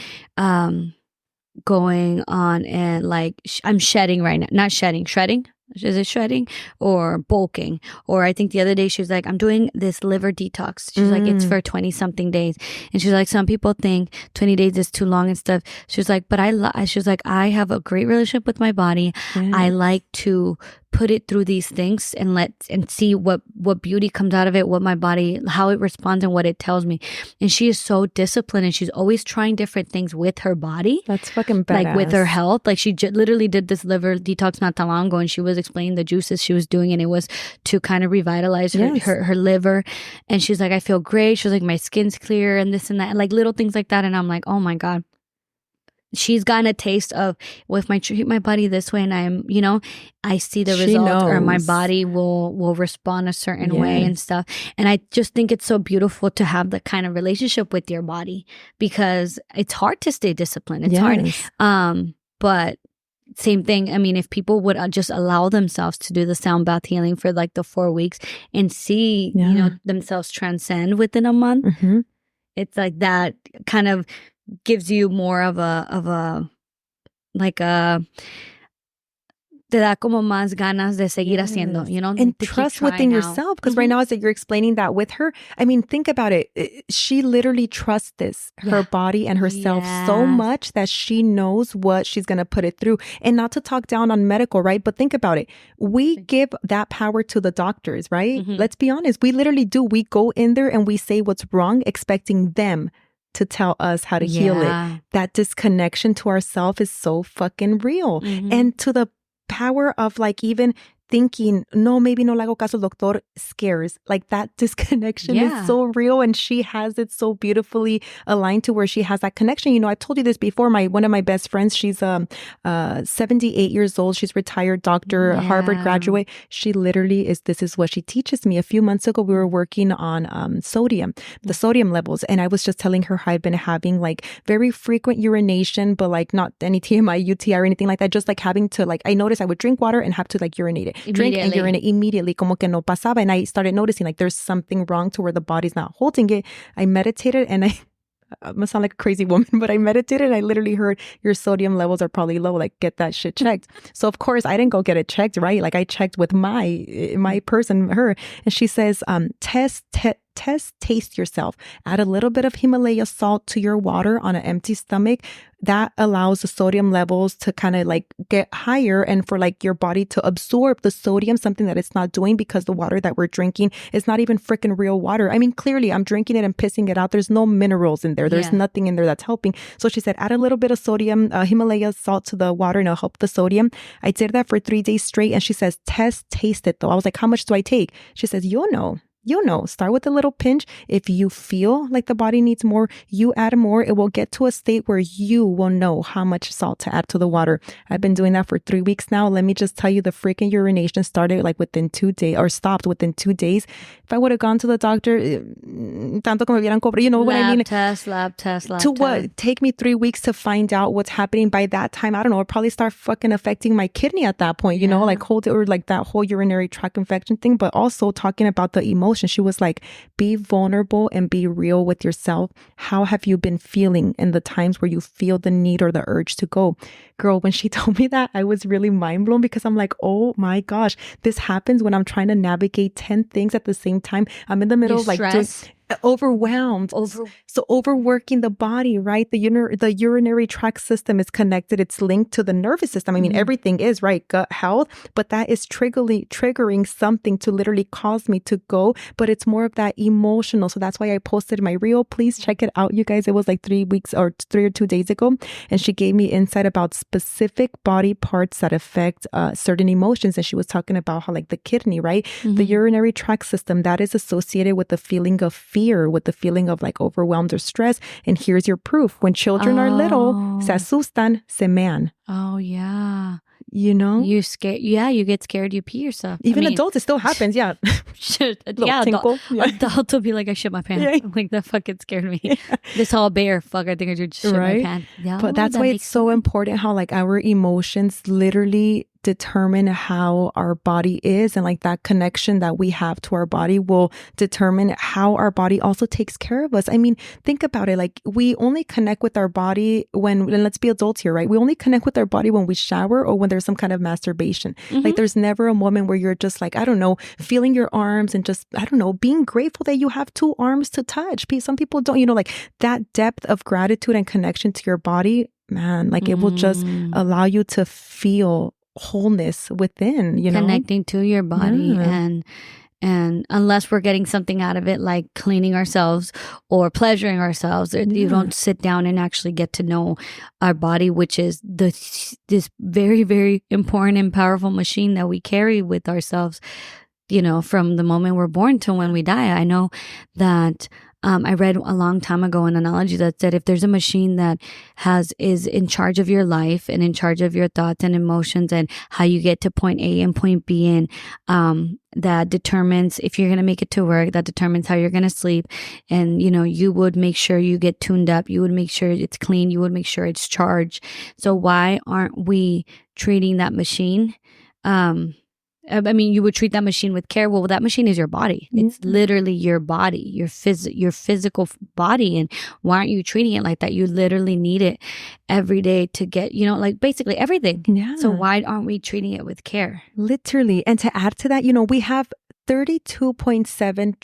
going on and like I'm shedding right now, not shedding, shredding. Is it shredding or bulking? Or I think the other day she was like, I'm doing this liver detox. She's like, it's for 20 something days. And she's like, some people think 20 days is too long and stuff. She was like, but she was like, I have a great relationship with my body. Yeah. I like to put it through these things and see what beauty comes out of it, what my body, how it responds and what it tells me. And she is so disciplined and she's always trying different things with her body. That's fucking badass. Like with her health. Like she literally did this liver detox not that long ago, and she was explaining the juices she was doing, and it was to kind of revitalize Yes. her liver. And she's like, I feel great. She was like, my skin's clear and this and that, and like little things like that. And I'm like, oh my God. She's gotten a taste of, well, if I treat my body this way and I'm, you know, I see the She results, or my knows. body will respond a certain way and Yes. stuff. And I just think it's so beautiful to have that kind of relationship with your body, because it's hard to stay disciplined. It's hard. Yes. But same thing. I mean, if people would just allow themselves to do the sound bath healing for like the 4 weeks and see, you know, Yeah. themselves transcend within a month, Mhm. it's like that kind of gives you more of a like a, te da como más ganas de seguir haciendo, you know, And to keep trust within trying out. yourself. Because right now, as that you're explaining that with her, I mean, think about it. She literally trusts her Yeah. body and herself so Yes. much that she knows what she's going to put it through. And not to talk down on medical, right? But think about it. We give that power to the doctors, right? Mhm. Let's be honest. We literally do. We go in there and we say what's wrong, expecting them to tell us how to heal it. Yeah. That disconnection to ourselves is so fucking real. Mhm. And to the power of like even thinking, no, maybe no le hago caso al doctor, scares. Like that disconnection Yeah. is so real, and she has it so beautifully aligned to where she has that connection. You know, I've told you this before. One of my best friends, she's 78 years old. She's retired doctor, a Harvard Yeah. graduate. She literally this is what she teaches me. A few months ago, we were working on sodium, the sodium levels. And I was just telling her how I'd been having like very frequent urination, but like not any TMI, UTI or anything like that. Just like having to like, I noticed I would drink water and have to like urinate it. Drink and Immediately. urinate immediately, como que no pasaba. And I started noticing like there's something wrong to where the body's not holding it. I meditated and I'm gonna sound like a crazy woman, but I meditated and I literally heard your sodium levels are probably low. Like get that shit checked. So of course I didn't go get it checked, right? Like I checked with my person, her, and she says, taste yourself. Add a little bit of Himalaya salt to your water on an empty stomach. That allows the sodium levels to kind of like get higher and for like your body to absorb the sodium, something that it's not doing because the water that we're drinking is not even freaking real water. I mean, clearly I'm drinking it and pissing it out. There's no minerals in there. There's Yeah. nothing in there that's helping. So she said, add a little bit of sodium, Himalaya salt to the water and it'll help the sodium. I did that for 3 days straight. And she says, taste it though. I was like, how much do I take? She says, you know. you'll know. Start with a little pinch. If you feel like the body needs more, you add more. It will get to a state where you will know how much salt to add to the water. I've been doing that for 3 weeks now. Let me just tell you, the freaking urination started like within 2 days, or stopped within 2 days. If I would have gone to the doctor, tanto como vieran cobre, you know what I mean? Lab test. To what? Take me 3 weeks to find out what's happening. By that time, I don't know, it'll probably start fucking affecting my kidney at that point, you know, like or like that whole urinary tract infection thing. But also talking about the emotion. She was like, be vulnerable and be real with yourself. How have you been feeling in the times where you feel the need or the urge to go? Girl, when she told me that, I was really mind blown, because I'm like, oh my gosh, this happens when I'm trying to navigate 10 things at the same time. I'm in the middle of like overwhelmed. So overworking the body, right? The urinary tract system is connected. It's linked to the nervous system. I mean, everything is, right? Gut health, but that is triggering something to literally cause me to go. But it's more of that emotional. So that's why I posted my reel. Please check it out, you guys. It was like 3 weeks or 3 or 2 days ago. And she gave me insight about specific body parts that affect certain emotions. And she was talking about how like the kidney, right? The urinary tract system, that is associated with the feeling of fear, with the feeling of like overwhelmed or stress. And here's your proof. When children are little, se asustan, se mean. Oh, yeah. You know? You get scared, you pee yourself. Even adults, it still happens, yeah. Adults will be like, I shit my pants. Yeah. Like, that fucking scared me. This all bear, fuck, I think I just shit my pants. Yeah, but that's why it's so important how like our emotions literally determine how our body is, and like that connection that we have to our body will determine how our body also takes care of us. I mean, think about it. Like, we only connect with our body when, and let's be adults here, right? We only connect with our body when we shower or when there's some kind of masturbation. Like, there's never a moment where you're just like, I don't know, feeling your arms and just, I don't know, being grateful that you have 2 arms to touch. Some people don't, you know, like that depth of gratitude and connection to your body, man, like it will just allow you to feel wholeness within, you know, connecting to your body. And unless we're getting something out of it, like cleaning ourselves or pleasuring ourselves, you don't sit down and actually get to know our body, which is this very, very important and powerful machine that we carry with ourselves, you know, from the moment we're born to when we die. I know that I read a long time ago an analogy that said, if there's a machine that is in charge of your life and in charge of your thoughts and emotions and how you get to point A and point B, and that determines if you're going to make it to work, that determines how you're going to sleep. And, you know, you would make sure you get tuned up. You would make sure it's clean. You would make sure it's charged. So why aren't we treating that machine? I mean, you would treat that machine with care. Well, that machine is your body. It's literally your body, your physical body. And why aren't you treating it like that? You literally need it every day to get, you know, like basically everything. Yeah. So why aren't we treating it with care? Literally. And to add to that, you know, we have 32.7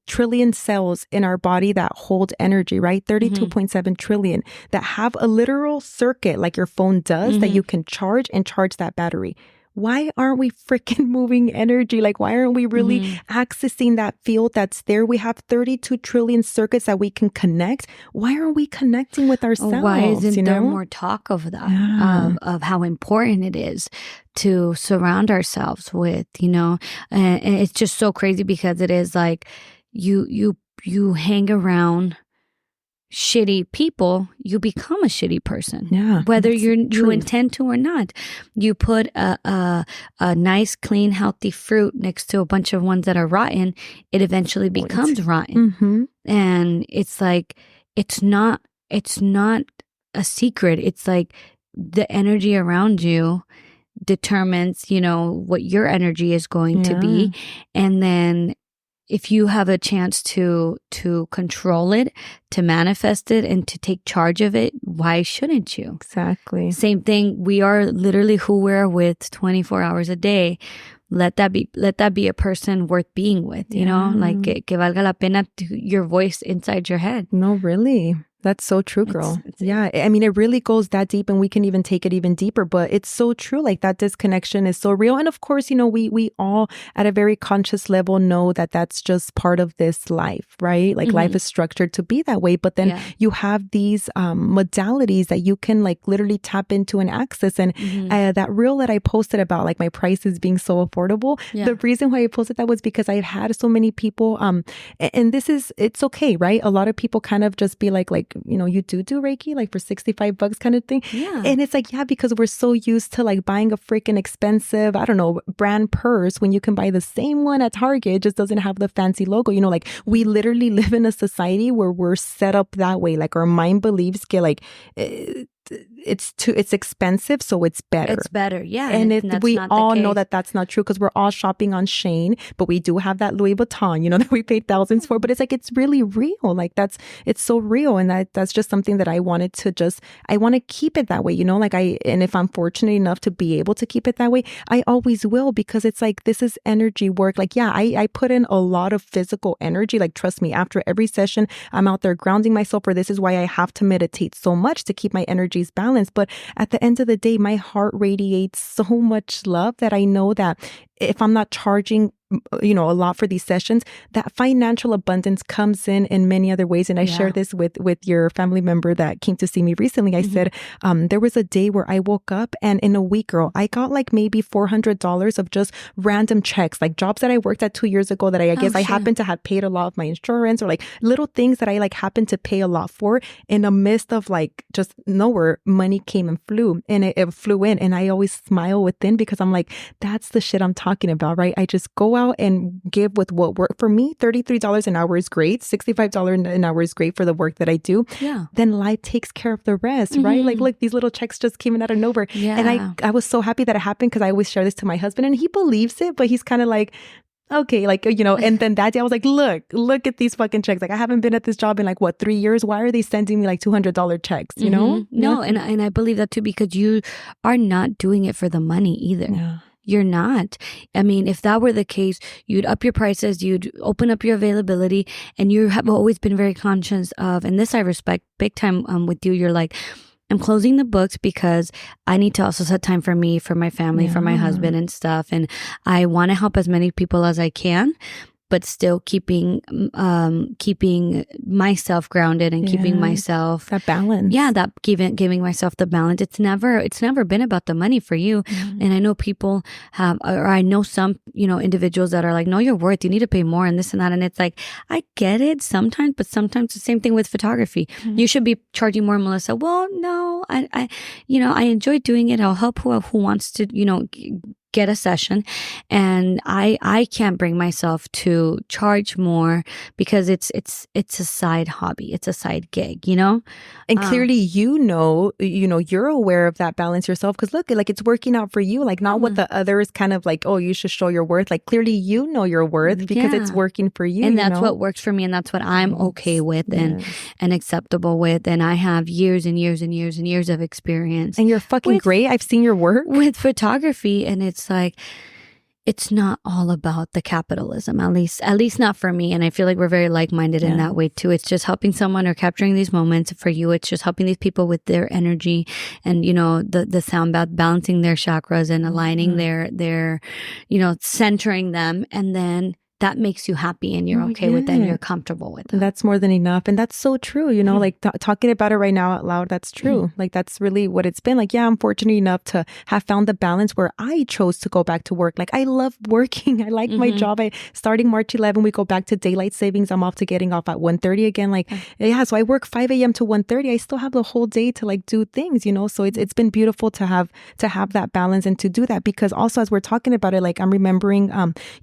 trillion cells in our body that hold energy, right? 32.7 trillion that have a literal circuit like your phone does that you can charge that battery. Why aren't we freaking moving energy? Like, why aren't we really accessing that field that's there? We have 32 trillion circuits that we can connect. Why aren't we connecting with ourselves? Why isn't there more talk of that, of how important it is to surround ourselves with, you know? And it's just so crazy because it is like you hang around shitty people, you become a shitty person. Yeah, whether you intend to or not. You put a nice, clean, healthy fruit next to a bunch of ones that are rotten, it eventually becomes rotten. And it's like it's not a secret. It's like the energy around you determines, you know, what your energy is going to be. And then if you have a chance to control it, to manifest it, and to take charge of it, why shouldn't you? Exactly. Same thing. We are literally who we're with 24 hours a day. Let that be a person worth being with, you know, like que valga la pena your voice inside your head. No, really. That's so true, girl. It's- Yeah. I mean, it really goes that deep and we can even take it even deeper, but it's so true. Like that disconnection is so real. And of course, we all at a very conscious level know that that's just part of this life, right? Like life is structured to be that way. But then you have these modalities that you can like literally tap into and access. And that reel that I posted about like my prices being so affordable, the reason why I posted that was because I've had so many people, and it's okay, right? A lot of people kind of just be like, you do Reiki like for $65 kind of thing. Yeah. And it's like, because we're so used to like buying a freaking expensive, I don't know, brand purse when you can buy the same one at Target. It just doesn't have the fancy logo. Like we literally live in a society where we're set up that way. Like our mind believes like it's expensive, so it's better. It's better, yeah. And we all know that that's not true because we're all shopping on Shein, but we do have that Louis Vuitton, that we paid thousands for. But it's like it's really real. Like it's so real, and that's just something that I want to keep it that way. And if I'm fortunate enough to be able to keep it that way, I always will, because it's like this is energy work. Like I put in a lot of physical energy. Like trust me, after every session, I'm out there grounding myself. Or this is why I have to meditate so much to keep my energy balance. But at the end of the day, my heart radiates so much love that I know that if I'm not charging a lot for these sessions, that financial abundance comes in many other ways. And I shared this with your family member that came to see me recently. I said, there was a day where I woke up and in a week, girl, I got like maybe $400 of just random checks, like jobs that I worked at 2 years ago that I guess I happened to have paid a lot of my insurance, or like little things that I like happened to pay a lot for. In the midst of like just nowhere, money came and flew, and it flew in. And I always smile within because I'm like, that's the shit I'm talking about, right? I just go out and give with what worked for me. $33 an hour is great. $65 an hour is great for the work that I do. Yeah. Then life takes care of the rest, right? Like, look, these little checks just came in out of nowhere. Yeah. And I was so happy that it happened because I always share this to my husband and he believes it, but he's kind of like, okay, like, and then that day I was like, look at these fucking checks. Like I haven't been at this job in like 3 years. Why are they sending me like $200 checks, No, Yeah. and I believe that too, because you are not doing it for the money either. Yeah. You're not. I mean, if that were the case, you'd up your prices, you'd open up your availability, and you have always been very conscious of, and this I respect big time with you. You're like, I'm closing the books because I need to also set time for me, for my family, for my husband and stuff. And I want to help as many people as I can, but still keeping myself grounded and keeping myself that balance. Yeah, that giving myself the balance. It's never been about the money for you. And I know people have, or I know some, individuals that are like, no, you're worth, you need to pay more and this and that. And it's like, I get it sometimes, but sometimes the same thing with photography. You should be charging more, Melissa. Well, no, I enjoy doing it. I'll help who wants to, get a session, and I can't bring myself to charge more because it's a side hobby, it's a side gig, And clearly, you're aware of that balance yourself because look, like it's working out for you, like not what the others kind of like, oh, you should show your worth. Like clearly, your worth because it's working for you, and that's what works for me, and that's what I'm okay with and acceptable with. And I have years and years and years and years of experience, and you're fucking great. I've seen your work with photography, and it's like, it's not all about the capitalism, at least not for me. And I feel like we're very like-minded in that way too. It's just helping someone or capturing these moments. For you, it's just helping these people with their energy and, the sound balancing their chakras and aligning their, centering them. And then that makes you happy and you're okay with it and you're comfortable with it. That's more than enough. And that's so true. Like talking about it right now out loud, that's true. Like that's really what it's been. Like, yeah, I'm fortunate enough to have found the balance where I chose to go back to work. Like I love working. I like my job. Starting March 11, we go back to daylight savings. I'm off to getting off at 1:30 again. Like, so I work 5 a.m. to 1:30. I still have the whole day to like do things, So it's been beautiful to have that balance and to do that, because also as we're talking about it, like I'm remembering,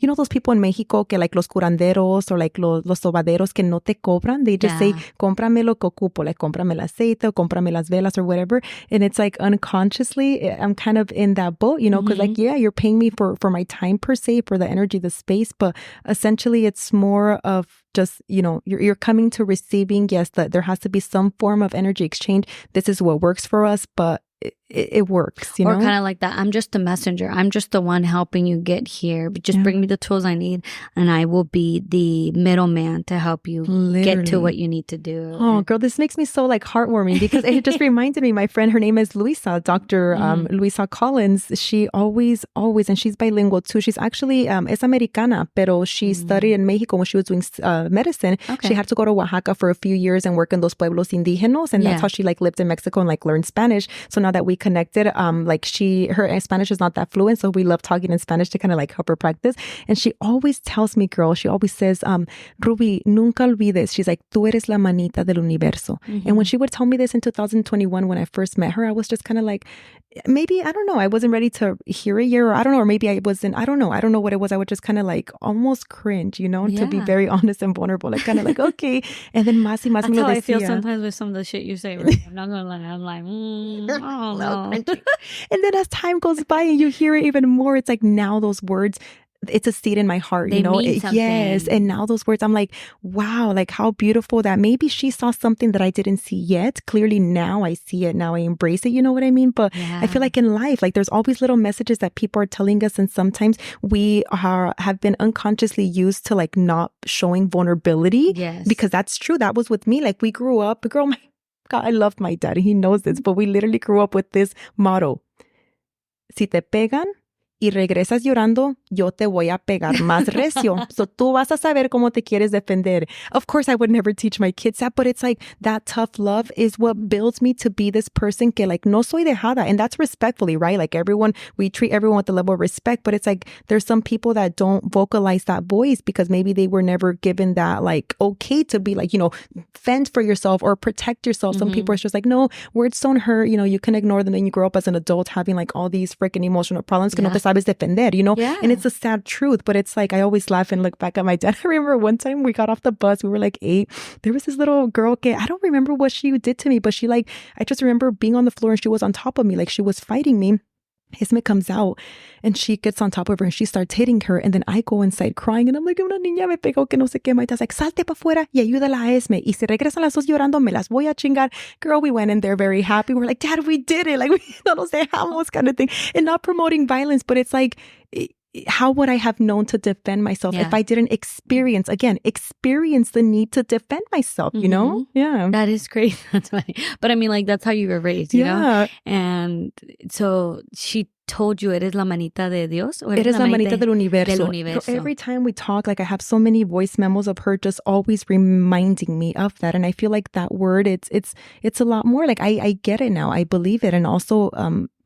those people in Mexico que like los curanderos or like los sobaderos que no te cobran. They just say, cómprame lo que ocupo, like cómprame el aceite or cómprame las velas or whatever. And it's like unconsciously, I'm kind of in that boat, because like, yeah, you're paying me for my time per se, for the energy, the space, but essentially it's more of just, you're coming to receiving. Yes, that there has to be some form of energy exchange. This is what works for us, but it works, you or know? kind of like that. I'm just the messenger. I'm just the one helping you get here. But just bring me the tools I need, and I will be the middleman to help you get to what you need to do. Oh, girl, this makes me so like heartwarming because it just reminded me, my friend, her name is Luisa, Dr. Luisa Collins. She always, and she's bilingual too. She's actually, es americana, pero she studied in Mexico when she was doing medicine. Okay. She had to go to Oaxaca for a few years and work in those pueblos indígenas. And that's how she like lived in Mexico and like learned Spanish. So now that we connected, like her Spanish is not that fluent. So we love talking in Spanish to kind of like help her practice. And she always tells me, girl, she always says, Ruby, nunca olvides. She's like, tú eres la manita del universo. And when she would tell me this in 2021, when I first met her, I was just kind of like, maybe, I don't know, I wasn't ready to hear it yet, or I don't know, or maybe I wasn't, I don't know what it was. I would just kind of like almost cringe, you know, to be very honest and vulnerable, like kind of like, okay. And then más y más That's how I feel sometimes with some of the shit you say. Right? I'm not gonna lie. I'm like, oh no. And then as time goes by and you hear it even more, it's like now those words, it's a seed in my heart, They you know? mean something. Yes. And now those words, I'm like, wow, like how beautiful that maybe she saw something that I didn't see yet. Clearly now I see it. Now I embrace it. You know what I mean? But I feel like in life, like there's always little messages that people are telling us. And sometimes we have been unconsciously used to like not showing vulnerability. Yes. Because that's true. That was with me. Like we grew up, girl, my God, I loved my dad. He knows this, but we literally grew up with this motto. Si te pegan y regresas llorando, yo te voy a pegar más recio. So tú vas a saber cómo te quieres defender. Of course, I would never teach my kids that, but it's like that tough love is what builds me to be this person que like no soy dejada. And that's respectfully, right? Like we treat everyone with the level of respect, but it's like there's some people that don't vocalize that voice because maybe they were never given that like okay to be like, you know, fend for yourself or protect yourself. Some people are just like, no, words don't hurt. You know, you can ignore them and you grow up as an adult having like all these freaking emotional problems que no te sabes defender, you know? And it's a sad truth, but it's like, I always laugh and look back at my dad. I remember one time we got off the bus, we were like 8. There was this little girl, I don't remember what she did to me, but she like, I just remember being on the floor and she was on top of me, like she was fighting me. Esme comes out and she gets on top of her and she starts hitting her. And then I go inside crying and I'm like, una niña me pegó que no sé qué. My dad's like, salte pa' fuera y ayúdala a Esme. Y si regresan las dos llorando, me las voy a chingar. Girl, we went in there very happy. We're like, Dad, we did it. Like, we no nos dejamos kind of thing. And not promoting violence, but it's like, how would I have known to defend myself if I didn't experience the need to defend myself, you know? Yeah. That is crazy. That's funny. But I mean, like, that's how you were raised, you know? And so she told you, eres la manita de Dios? Or Eres la manita del universo. So every time we talk, like I have so many voice memos of her just always reminding me of that. And I feel like that word, it's a lot more like I get it now. I believe it. And also,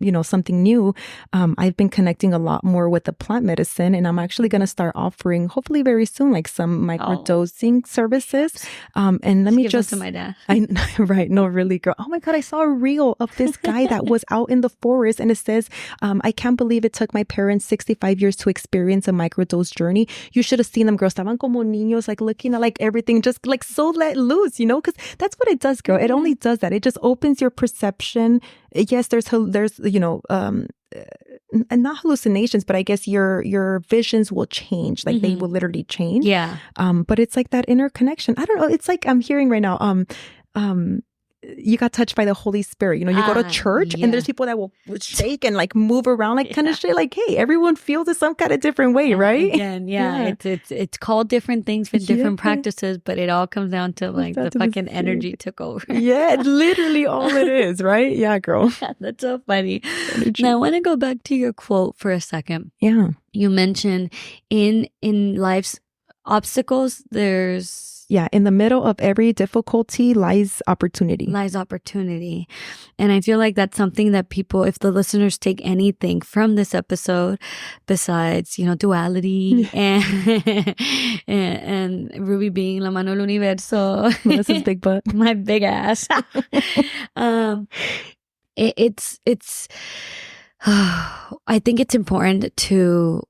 you know, something new. I've been connecting a lot more with the plant medicine, and I'm actually going to start offering, hopefully very soon, like some microdosing services. And let me just to my dad. Right. No, really, girl. Oh my God. I saw a reel of this guy that was out in the forest and it says, I can't believe it took my parents 65 years to experience a microdose journey. You should have seen them, girl. Estaban como niños, like looking at like everything, just like so let loose, you know, because that's what it does, girl. It only does that. It just opens your perception. Yes, there's, you know, and not hallucinations, but I guess your visions will change. Like they will literally change. Yeah. But it's like that inner connection. I don't know. It's like I'm hearing right now, you got touched by the Holy Spirit. You know, you go to church and there's people that will shake and like move around, like kind of shit. Like, hey, everyone feels it some kind of different way, right? Again, it's called different things for different practices, but it all comes down to like the fucking energy took over. Yeah, literally all it is, right? Yeah, girl. That's so funny. Now I want to go back to your quote for a second. Yeah. You mentioned in life's obstacles, there's in the middle of every difficulty lies opportunity. And I feel like that's something that people, if the listeners take anything from this episode, besides, you know, duality and Ruby being la mano del universo. Melissa's big butt. My big ass. It's I think it's important to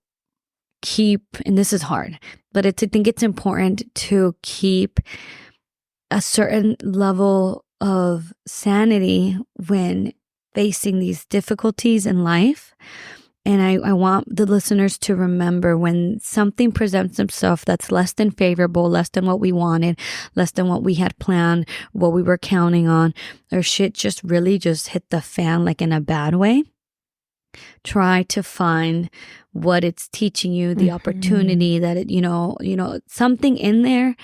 keep, and this is hard, but I think it's important to keep a certain level of sanity when facing these difficulties in life. And I want the listeners to remember when something presents itself that's less than favorable, less than what we wanted, less than what we had planned, what we were counting on, or shit just really just hit the fan like in a bad way. Try to find what it's teaching you, the opportunity that it, you know, something in there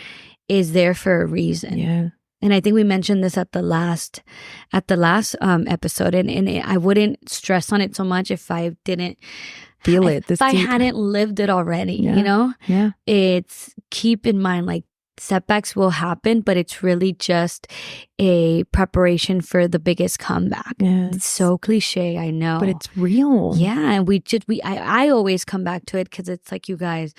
is there for a reason. Yeah. And I think we mentioned this at the last episode, and I wouldn't stress on it so much if I didn't feel it. If I hadn't lived it already, you know? Yeah. It's keep in mind, like, setbacks will happen, but it's really just a preparation for the biggest comeback. Yes. It's so cliche, I know. But it's real. Yeah. And I always come back to it because it's like, you guys,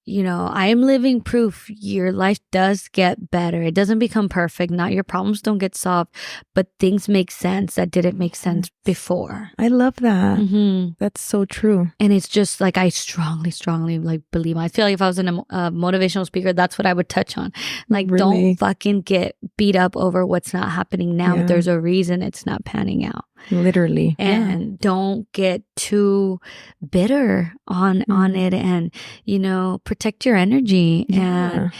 you know, I am living proof your life does get better. It doesn't become perfect. Not your problems don't get solved, but things make sense that didn't make sense before. I love that. Mm-hmm. That's so true. And it's just like, I strongly like believe. I feel like if I was a motivational speaker, that's what I would touch on. Like, Really? Don't fucking get beat up over what's not happening now. Yeah. There's a reason it's not panning out. Literally. And don't get too bitter on it, and, you know, protect your energy and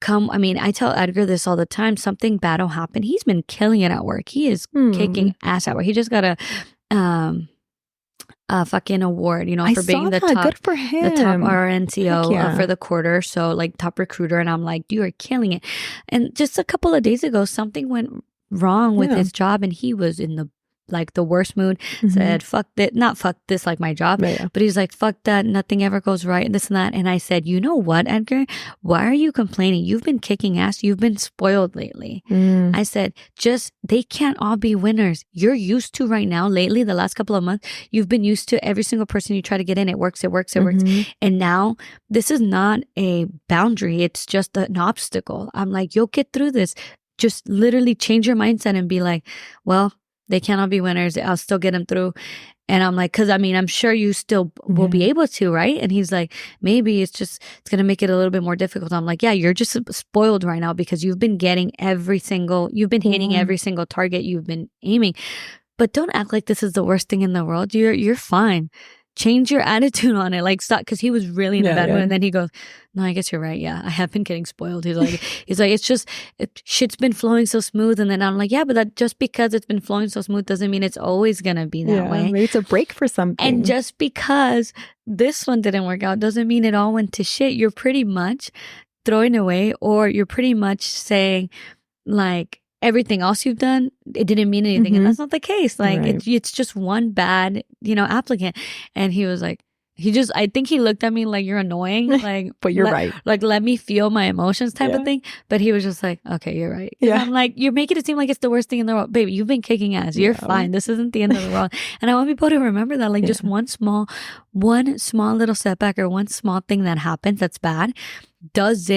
I mean, I tell Edgar this all the time. Something bad will happen. He's been killing it at work. He is kicking ass at work. He just got a fucking award, you know, for being the top. Good for him. The top RNCO Yeah. for the quarter. So, like, top recruiter. And I'm like, you are killing it. And just a couple of days ago, something went wrong with his job, and he was in the worst mood. Said, fuck that, not fuck this, like my job, but he's like, fuck that, nothing ever goes right, and this and that. And I said, you know what, Edgar, why are you complaining? You've been kicking ass. You've been spoiled lately. I said, they can't all be winners. You're used to right now, lately, the last couple of months, you've been used to every single person you try to get in. It works. And now this is not a boundary. It's just an obstacle. I'm like, you'll get through this. Just literally change your mindset and be like, well, they cannot be winners. I'll still get them through. And I'm like, because I mean, I'm sure you still will be able to, right? And he's like, maybe it's going to make it a little bit more difficult. I'm like, yeah, you're just spoiled right now because you've been hitting every single target you've been aiming. But don't act like this is the worst thing in the world. You're fine. Change your attitude on it. Like, stop, because he was really in a bad mood. And then he goes, no, I guess you're right. Yeah, I have been getting spoiled. He's like, it's just, shit's been flowing so smooth. And then I'm like, yeah, but that just because it's been flowing so smooth doesn't mean it's always going to be that way. Maybe it's a break for something. And just because this one didn't work out doesn't mean it all went to shit. You're pretty much throwing away, or you're pretty much saying, like, everything else you've done, it didn't mean anything. And that's not the case. Like, it's just one bad, you know, applicant. And he was like, I think he looked at me like, you're annoying. Like, but you're right. Like, let me feel my emotions type of thing. But he was just like, okay, you're right. Yeah. I'm like, you're making it seem like it's the worst thing in the world. Baby, you've been kicking ass. You're fine. This isn't the end of the world. And I want people to remember that, like, just one small little setback or one small thing that happens that's bad does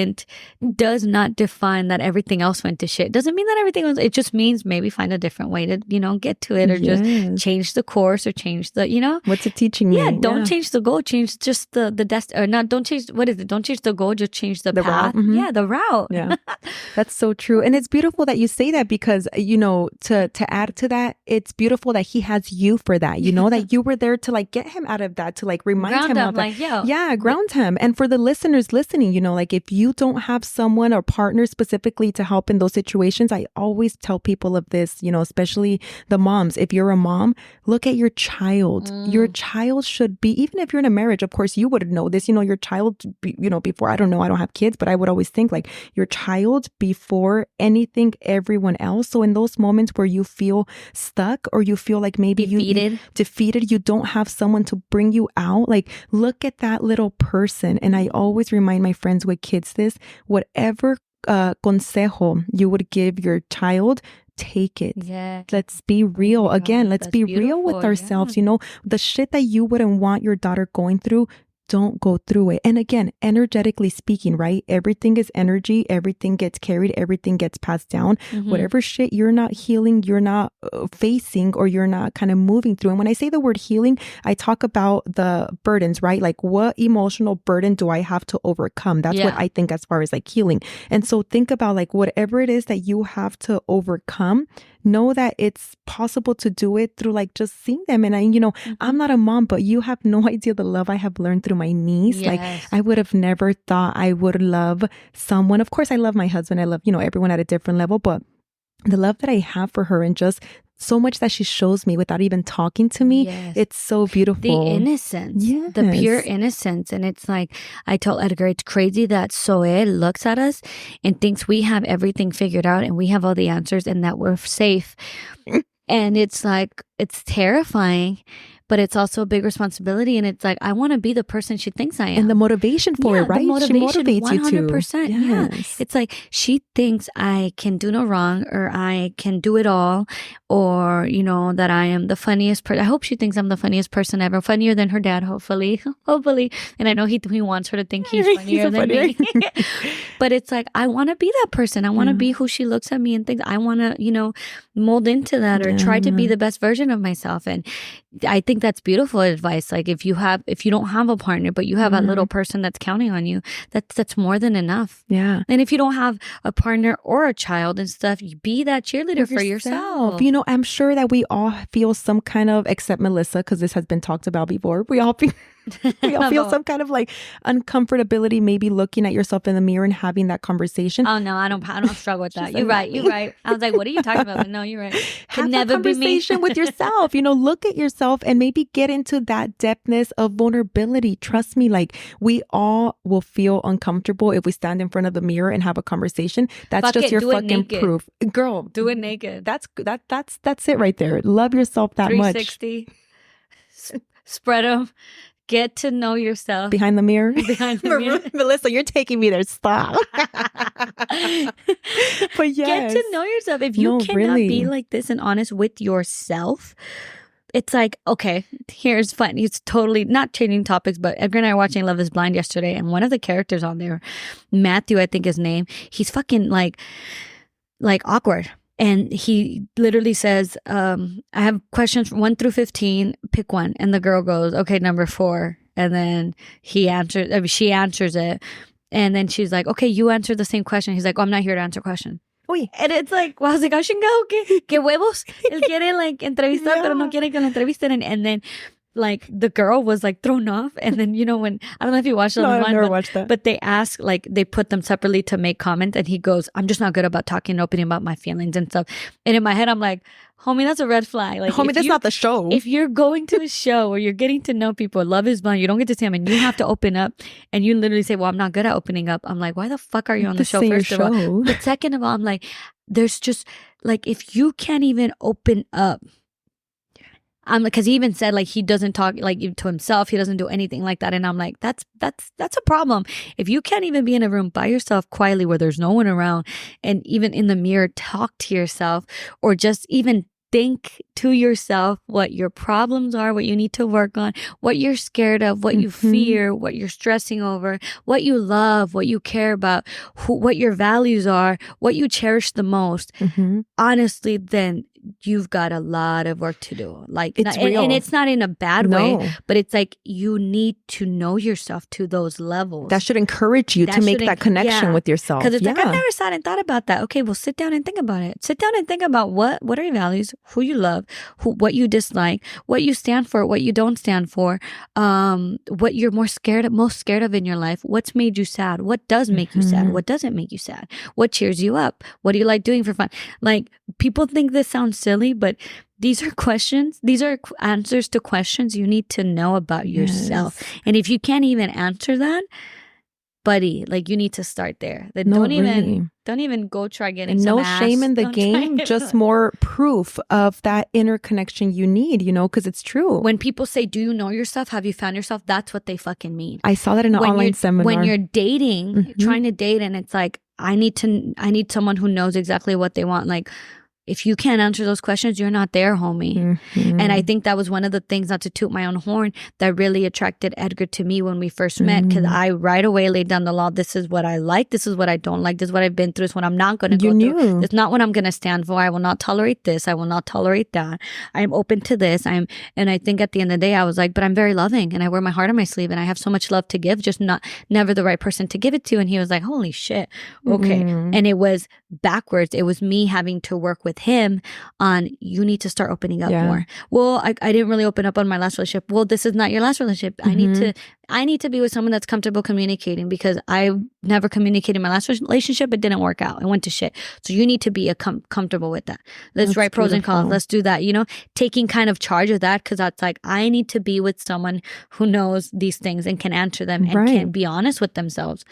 not define that everything else went to shit. Doesn't mean that everything was, it just means maybe find a different way to, you know, get to it, or just change the course, or change the, you know. What's it teaching me? Yeah, don't change the goal, change just the or not, don't change, what is it? Don't change the goal, just change the path. Route. Yeah, the route. Yeah. That's so true. And it's beautiful that you say that, because, you know, to add to that, it's beautiful that he has you for that, you know, that you were there to, like, get him out of that, to, like, remind him of that. Like, yo. Yeah, ground him. And for the listeners listening, you know, like, if you don't have someone or partner specifically to help in those situations, I always tell people of this, you know, especially the moms. If you're a mom, look at your child. Your child should be, even if you're in a marriage, of course, you would know this, you know, your child, you know, before, I don't know, I don't have kids, but I would always think, like, your child before anything, everyone else. So in those moments where you feel stuck, or you feel like maybe you defeated, you don't have someone to bring you out, like, look at that little person. And I always remind my friends with kids this, whatever consejo you would give your child, take it. Yeah. Let's be real. Again, let's be real with ourselves. You know, the shit that you wouldn't want your daughter going through, don't go through it. And again, energetically speaking, right? Everything is energy. Everything gets carried. Everything gets passed down. Whatever shit you're not healing, you're not facing, or you're not kind of moving through. And when I say the word healing, I talk about the burdens, right? Like, what emotional burden do I have to overcome? That's what I think as far as, like, healing. And so think about, like, whatever it is that you have to overcome, know that it's possible to do it through like just seeing them. And I'm not a mom, but you have no idea the love I have learned through my niece. Yes. Like I would have never thought I would love someone. Of course, I love my husband. I love, everyone at a different level, but the love that I have for her and just so much that she shows me without even talking to me. Yes. It's so beautiful. The innocence, the pure innocence. And it's like, I told Edgar, it's crazy that Zoe looks at us and thinks we have everything figured out and we have all the answers and that we're safe. And it's like, it's terrifying, but it's also a big responsibility. And it's like, I want to be the person she thinks I am. And the motivation for it, right? The motivation, she motivates 100%, you to. Yeah. Yes. It's like she thinks I can do no wrong or I can do it all or, that I am the funniest person. I hope she thinks I'm the funniest person ever. Funnier than her dad, hopefully. Hopefully. And I know he wants her to think he's funnier than me. But it's like, I want to be that person. I want to be who she looks at me and thinks I want to, mold into that or try to be the best version of myself. And I think that's beautiful advice. Like if you don't have a partner, but you have a little person that's counting on you, that's more than enough. Yeah. And if you don't have a partner or a child and stuff, you be that cheerleader for yourself. I'm sure that we all feel some kind of, except Melissa, because this has been talked about before. We all feel some kind of like uncomfortability, maybe looking at yourself in the mirror and having that conversation. Oh no, I don't struggle with that. You're right. I was like, what are you talking about? But no, you're right. Have a conversation with yourself. Look at yourself and maybe get into that depthness of vulnerability. Trust me, like we all will feel uncomfortable if we stand in front of the mirror and have a conversation. That's just your fucking proof, girl. Do it naked. That's it right there. Love yourself that much. 360. Spread them. Get to know yourself. Behind the mirror? Behind the mirror. Melissa, you're taking me there. Stop. But yes. Get to know yourself. If you cannot be like this and honest with yourself, it's like, okay, here's fun. It's totally not changing topics, but Edgar and I were watching Love is Blind yesterday, and one of the characters on there, Matthew, I think his name, he's fucking like awkward. And he literally says, I have questions from 1 through 15, pick one. And the girl goes, okay, number 4. And then she answers it. And then she's like, okay, you answer the same question. He's like, oh, I'm not here to answer questions. Uy. And it's like, wow, like, que huevos. Él quiere like entrevistar, pero no quiere que lo entrevisten. And then like the girl was like thrown off. And then, when, I don't know if you watched it. No, I've never watched that. But they ask, like, they put them separately to make comments. And he goes, I'm just not good about talking and opening about my feelings and stuff. And in my head, I'm like, homie, that's a red flag. Like, homie, that's not the show. If you're going to a show or you're getting to know people, Love is Blind, you don't get to see them and you have to open up and you literally say, well, I'm not good at opening up. I'm like, why the fuck are you on the show, first of all? But second of all, I'm like, there's just, like, if you can't even open up, because he even said like he doesn't talk like to himself, he doesn't do anything like that, and I'm like, that's a problem. If you can't even be in a room by yourself quietly where there's no one around, and even in the mirror talk to yourself, or just even think to yourself what your problems are, what you need to work on, what you're scared of, what you fear, what you're stressing over, what you love, what you care about, what your values are, what you cherish the most. Honestly, then you've got a lot of work to do. Like, it's real. And it's not in a bad way, but it's like you need to know yourself to those levels. That should encourage you to make that connection with yourself. Because it's like, I've never sat and thought about that. Okay, well, sit down and think about it. Sit down and think about what are your values, who you love, what you dislike, what you stand for, what you don't stand for, what you're most scared of in your life, what's made you sad, what does make you sad, what doesn't make you sad, what cheers you up, what do you like doing for fun? Like, people think this sounds silly, but these are questions. These are answers to questions you need to know about yourself. And if you can't even answer that, buddy, like, you need to start there. Don't even go try getting some ass. No shame in the game, just more proof of that inner connection you need, because it's true. When people say, do you know yourself? Have you found yourself? That's what they fucking mean. I saw that in an online seminar. When you're dating, trying to date, and it's like, I need someone who knows exactly what they want. Like, if you can't answer those questions, you're not there, homie. And I think that was one of the things, not to toot my own horn, that really attracted Edgar to me when we first met. Because I right away laid down the law. This is what I like. This is what I don't like. This is what I've been through. This is what I'm not going to go through. It's not what I'm going to stand for. I will not tolerate this. I will not tolerate that. I'm open to this. And I think at the end of the day, I was like, but I'm very loving and I wear my heart on my sleeve and I have so much love to give, just never the right person to give it to. And he was like, holy shit. Okay. And it was backwards. It was me having to work with with him on, you need to start opening up Yeah. more. Well, I didn't really open up on my last relationship. Well, this is not your last relationship. I need to be with someone that's comfortable communicating, because I never communicated in my last relationship. It didn't work out. It went to shit. So you need to be comfortable with that. Let's That's write pros and cons. beautiful. Let's do that. Taking kind of charge of that, because that's like, I need to be with someone who knows these things and can answer them and Right. can be honest with themselves.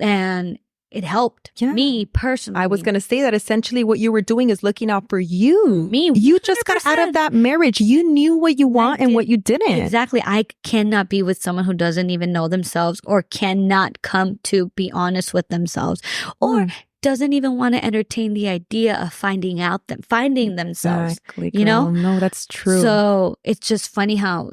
And it helped me personally. I was going to say that essentially what you were doing is looking out for you. Me, You just got out 100%. of that marriage. You knew what you want and did. what you didn't. Exactly. I cannot be with someone who doesn't even know themselves, or cannot come to be honest with themselves, or doesn't even want to entertain the idea of finding themselves. Exactly, you know? girl. No, that's true. So it's just funny how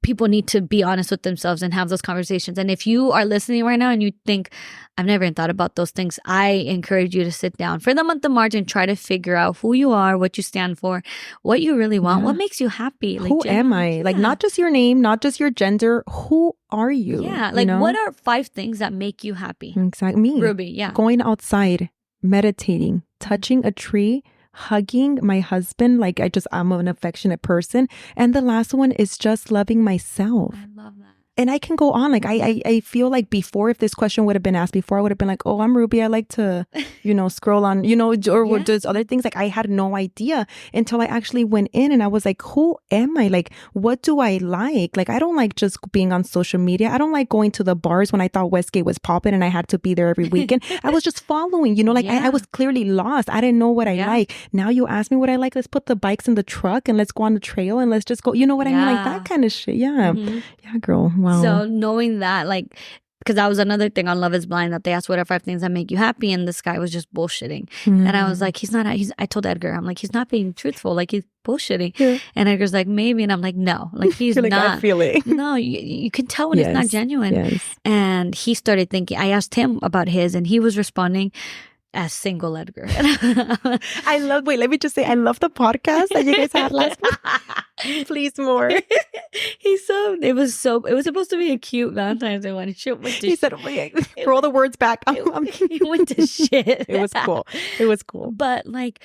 people need to be honest with themselves and have those conversations. And if you are listening right now and you think, I've never even thought about those things, I encourage you to sit down for the month of March and try to figure out who you are, what you stand for, what you really want, what makes you happy. Who am I? Like, not just your name, not just your gender. Who are you? Yeah. You Like, know? what are 5 things that make you happy? Exactly. Me. Ruby, yeah. Going outside, meditating, touching a tree, hugging my husband. Like, I'm an affectionate person. And the last one is just loving myself. I love that. And I can go on. Like, I feel like before, if this question would have been asked before, I would have been like, oh, I'm Ruby. I like to, scroll on, or just other things. Like, I had no idea until I actually went in and I was like, who am I? Like, what do I like? Like, I don't like just being on social media. I don't like going to the bars when I thought Westgate was popping and I had to be there every weekend. I was just following, I was clearly lost. I didn't know what I like. Now you ask me what I like. Let's put the bikes in the truck and let's go on the trail and let's just go. You know what I mean? Like that kind of shit. Yeah. Yeah, girl. Wow. So knowing that, like, because that was another thing on Love is Blind, that they asked what are 5 things that make you happy, and this guy was just bullshitting. And I was like, I told Edgar, I'm like, he's not being truthful, like, he's bullshitting. Yeah. And Edgar's like, maybe. And I'm like, no, like, he's You're like, not. I feel it. No, you can tell when it's not genuine. Yes. And he started thinking, I asked him about his, and he was responding as single Edgar. Wait, let me just say, I love the podcast that you guys had last week. Please more. It was supposed to be a cute Valentine's Day one. He said, wait, throw the words back. He went to shit. It was cool. It was cool. But like,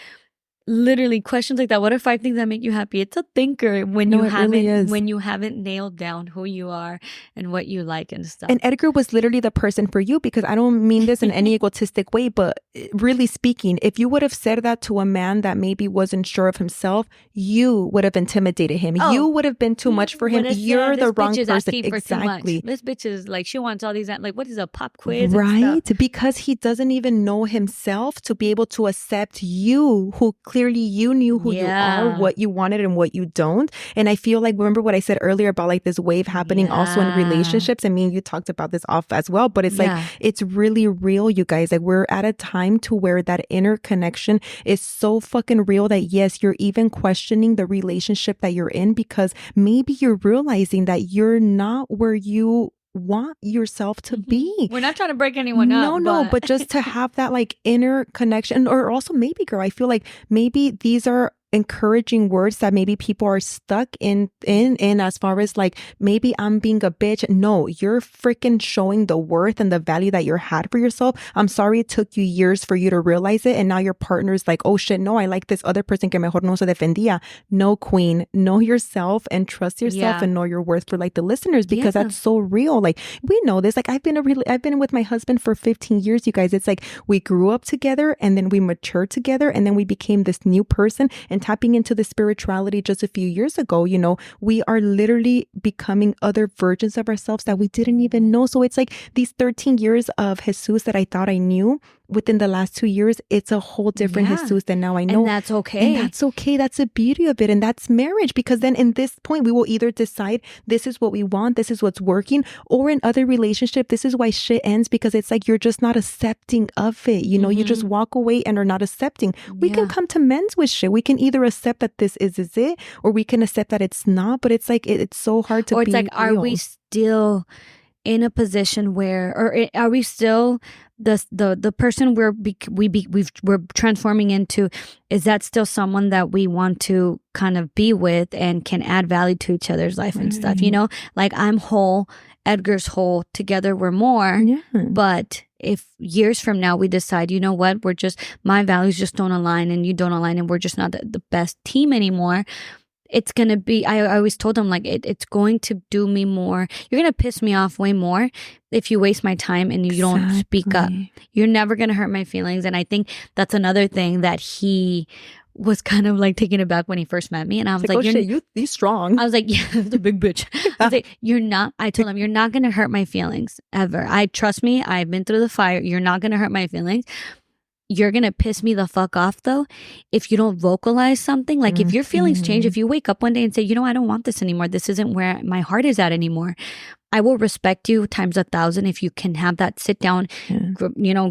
literally questions like that. What are 5 things that make you happy? It's a thinker when you haven't nailed down who you are and what you like and stuff. And Edgar was literally the person for you, because I don't mean this in any egotistic way, but really speaking, if you would have said that to a man that maybe wasn't sure of himself, you would have intimidated him. You would have been too much for him. You're the wrong person. Exactly. This bitch is like, she wants all these, like, what is a pop quiz? Right? And stuff. Because he doesn't even know himself to be able to accept you, who clearly you knew who you are, what you wanted and what you don't. And I feel like, remember what I said earlier about like this wave happening also in relationships? I mean, you talked about this off as well, but it's like, it's really real, you guys. Like, we're at a time to where that inner connection is so fucking real that yes, you're even questioning the relationship that you're in, because maybe you're realizing that you're not where you want yourself to be. We're not trying to break anyone up. No, but just to have that like inner connection. Or also maybe, girl, I feel like maybe these are encouraging words that maybe people are stuck in as far as like, maybe I'm being a bitch. No, you're freaking showing the worth and the value that you had for yourself. I'm sorry it took you years for you to realize it, and now your partner's like, oh shit, no, I like this other person que mejor no se defendía. No, queen, know yourself and trust yourself and know your worth, for like the listeners, because that's so real. Like, we know this. Like, I've been with my husband for 15 years, you guys. It's like we grew up together and then we matured together and then we became this new person. And tapping into the spirituality just a few years ago, we are literally becoming other versions of ourselves that we didn't even know. So it's like these 13 years of Jesus that I thought I knew, within the last 2 years, it's a whole different Jesus than now I know. And that's okay. And that's okay. That's the beauty of it. And that's marriage, because then in this point, we will either decide this is what we want, this is what's working, or in other relationship, this is why shit ends, because it's like you're just not accepting of it. You just walk away and are not accepting. We can come to men's with shit. We can either accept that this is it, or we can accept that it's not. But it's like, it's so hard to be. Or it's like, are we still in a position where, or are we still the person we're transforming into? Is that still someone that we want to kind of be with and can add value to each other's life and stuff? Like, I'm whole, Edgar's whole, together we're more, but if years from now we decide, you know what, my values just don't align and you don't align and we're just not the best team anymore, it's going to be, I always told them, like, it's going to do me more. You're going to piss me off way more if you waste my time and you don't speak up. You're never going to hurt my feelings. And I think that's another thing that he was kind of like taken aback when he first met me. And I was like, oh shit, you strong. I was like, yeah, the big bitch. I was like, I told him, you're not going to hurt my feelings ever. Trust me, I've been through the fire. You're not going to hurt my feelings. You're going to piss me the fuck off, though, if you don't vocalize something. Like, if your feelings change, if you wake up one day and say, you know, I don't want this anymore. This isn't where my heart is at anymore. I will respect you times 1,000 if you can have that sit down,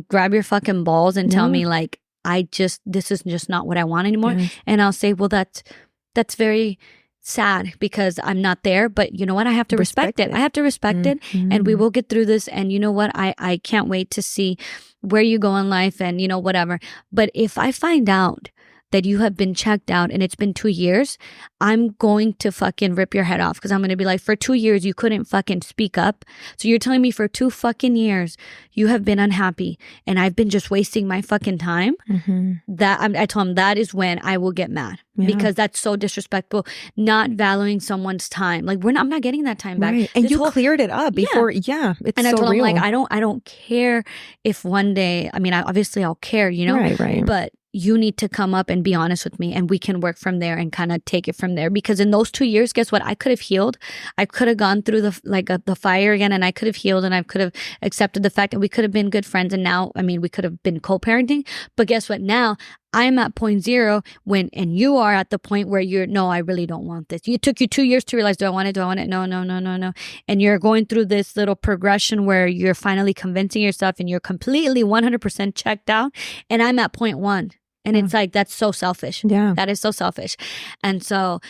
grab your fucking balls and tell me, like, this is just not what I want anymore. Yeah. And I'll say, well, that's very sad because I'm not there, but you know what? I have to respect it. I have to respect it, and we will get through this. And you know what? I can't wait to see where you go in life and, whatever. But if I find out that you have been checked out and it's been 2 years, I'm going to fucking rip your head off, because I'm going to be like, for 2 years, you couldn't fucking speak up. So you're telling me for 2 fucking years, you have been unhappy and I've been just wasting my fucking time? I told him that is when I will get mad, because that's so disrespectful, not valuing someone's time. Like, I'm not getting that time back. Right. And you cleared it up before. It's and I so told real. him, like, I don't care if one day, I mean, obviously I'll care, Right. But you need to come up and be honest with me, and we can work from there and kind of take it from there. Because in those 2 years, guess what? I could have healed. I could have gone through the fire again, and I could have healed, and I could have accepted the fact that we could have been good friends. And now, I mean, we could have been co-parenting. But guess what? Now I'm at 0.0 and you are at the point where no, I really don't want this. It took you 2 years to realize, do I want it? No. And you're going through this little progression where you're finally convincing yourself and you're completely 100% checked out. And I'm at 0.1. And it's like, that's so selfish. Yeah. That is so selfish. And so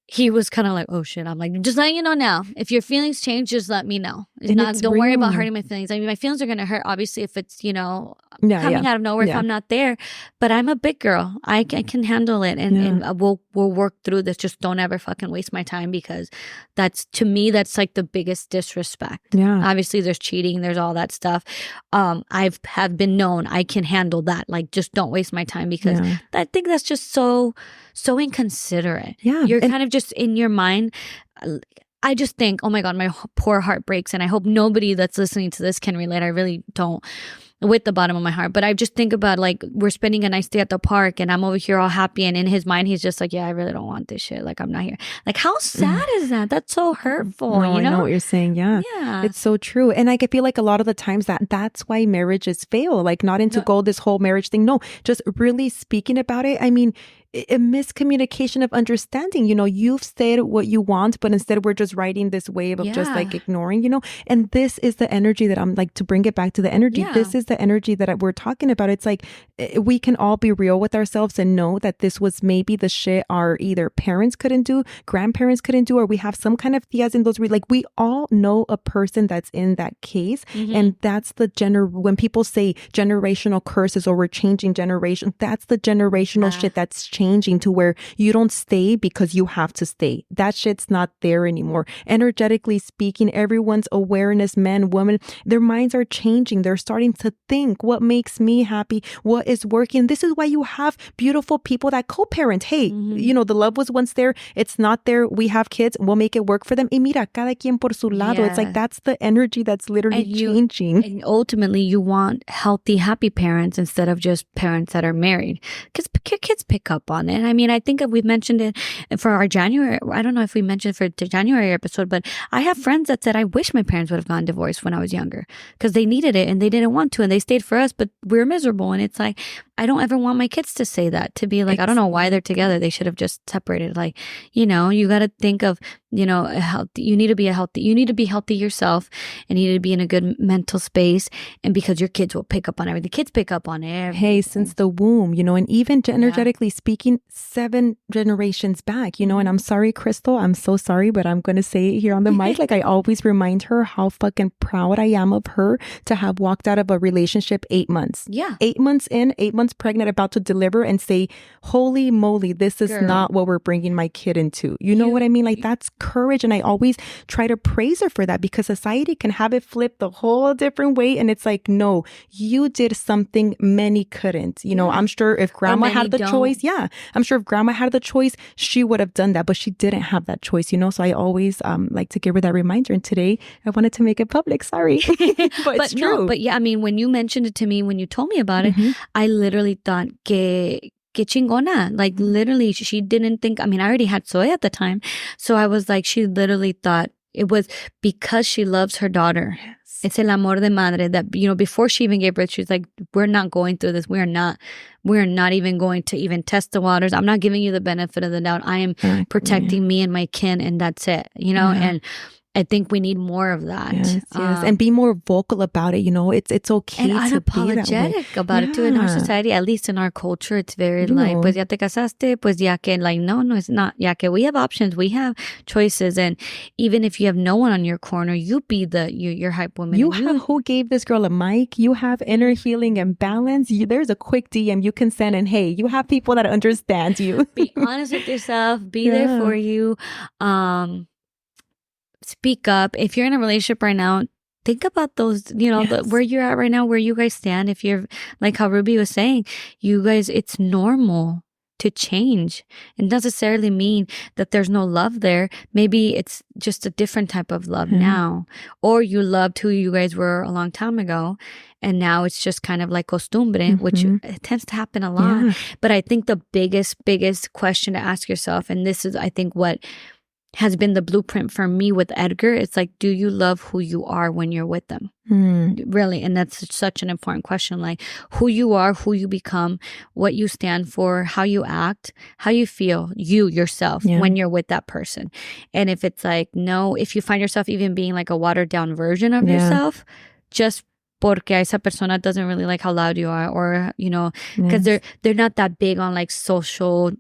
he was kind of like, oh shit. I'm like, just letting you know now. If your feelings change, just let me know. Don't worry about hurting my feelings. I mean, my feelings are going to hurt, obviously, if it's, coming out of nowhere, if I'm not there. But I'm a big girl. I can handle it. And we'll work through this. Just don't ever fucking waste my time, because to me, that's like the biggest disrespect. Yeah. Obviously, there's cheating. There's all that stuff. Have been known. I can handle that. Like, just don't waste my time, because I think that's just so inconsiderate. Yeah. You're kind of just in your mind. I just think, oh my God, my poor heart breaks. And I hope nobody that's listening to this can relate. I really don't, with the bottom of my heart. But I just think about, like, we're spending a nice day at the park and I'm over here all happy. And in his mind, he's just like, yeah, I really don't want this shit. Like, I'm not here. Like, how sad is that? That's so hurtful. No, I know what you're saying. Yeah. It's so true. And I feel like a lot of the times that's why marriages fail. Like, not into go this whole marriage thing. No, just really speaking about it. I mean, a miscommunication of understanding. You've said what you want, but instead we're just riding this wave of just like ignoring, and this is the energy that I'm like, to bring it back to the energy. This is the energy that we're talking about. It's like, we can all be real with ourselves and know that this was maybe the shit our either parents couldn't do, grandparents couldn't do, or we have some kind of tias in those, like, we all know a person that's in that case. And that's the when people say generational curses or we're changing generation, that's the generational shit that's changing, to where you don't stay because you have to stay. That shit's not there anymore. Energetically speaking, everyone's awareness, men, women, their minds are changing. They're starting to think, what makes me happy? What is working? This is why you have beautiful people that co-parent. Hey, the love was once there. It's not there. We have kids. We'll make it work for them. Y mira, cada quien por su lado. It's like, that's the energy that's literally changing. And ultimately, you want healthy, happy parents instead of just parents that are married. Because kids pick up on it. I mean, I think we've mentioned it for our January. I don't know if we mentioned for the January episode, but I have friends that said, I wish my parents would have gotten divorced when I was younger, because they needed it and they didn't want to, and they stayed for us, but we were miserable. And it's like, I don't ever want my kids to say that, to be like, I don't know why they're together. They should have just separated. Like, you got to think of, you need to be healthy yourself, and you need to be in a good mental space. And because your kids will pick up on everything. Kids pick up on everything. Hey, since the womb, and even energetically speaking, 7 generations back, and I'm sorry, Crystal, I'm so sorry, but I'm going to say it here on the mic. Like, I always remind her how fucking proud I am of her to have walked out of a relationship 8 months. Yeah. 8 months in, 8 months months pregnant, about to deliver, and say, holy moly, this is Girl. not what we're bringing my kid into. You know what I mean? Like, that's courage. And I always try to praise her for that, because society can have it flipped the whole different way. And it's like, no, you did something many couldn't. You know, I'm sure if grandma had the choice, I'm sure if grandma had the choice, she would have done that, but she didn't have that choice, you know? So I always like to give her that reminder. And today I wanted to make it public. Sorry. but it's true. No, but yeah, I mean, when you mentioned it to me, when you told me about it, I literally thought, que chingona. Like, literally, she didn't think, I mean, I already had Soy at the time. So I was like, she literally thought it was because she loves her daughter. It's el amor de madre that, you know, before she even gave birth, she's like, we're not going through this. We're not even going to even test the waters. I'm not giving you the benefit of the doubt. I am protecting me and my kin, and that's it, you know? And I think we need more of that. Yes. And be more vocal about it. You know, it's okay and to be that way. unapologetic about it too. In our society, at least in our culture, it's very like, pues ya te casaste, pues ya que, like, no, it's not. Ya que we have options, we have choices. And even if you have no one on your corner, you be your hype woman. You have who gave this girl a mic. You have inner healing and balance. There's a quick DM you can send, and hey, you have people that understand you. Be honest with yourself. Be there for you. Speak up. If you're in a relationship right now, think about those, you know, where you're at right now, where you guys stand. If you're, like how Ruby was saying, you guys, it's normal to change. It doesn't necessarily mean that there's no love there. Maybe it's just a different type of love now. Or you loved who you guys were a long time ago, and now it's just kind of like costumbre, which it tends to happen a lot. But I think the biggest question to ask yourself, and this is, I think, what has been the blueprint for me with Edgar. It's like, do you love who you are when you're with them? Really. And that's such an important question. Like, who you are, who you become, what you stand for, how you act, how you feel, yourself when you're with that person. And if it's like, no, if you find yourself even being like a watered down version of yourself, just porque esa persona doesn't really like how loud you are, or, you know, because they're not that big on like social,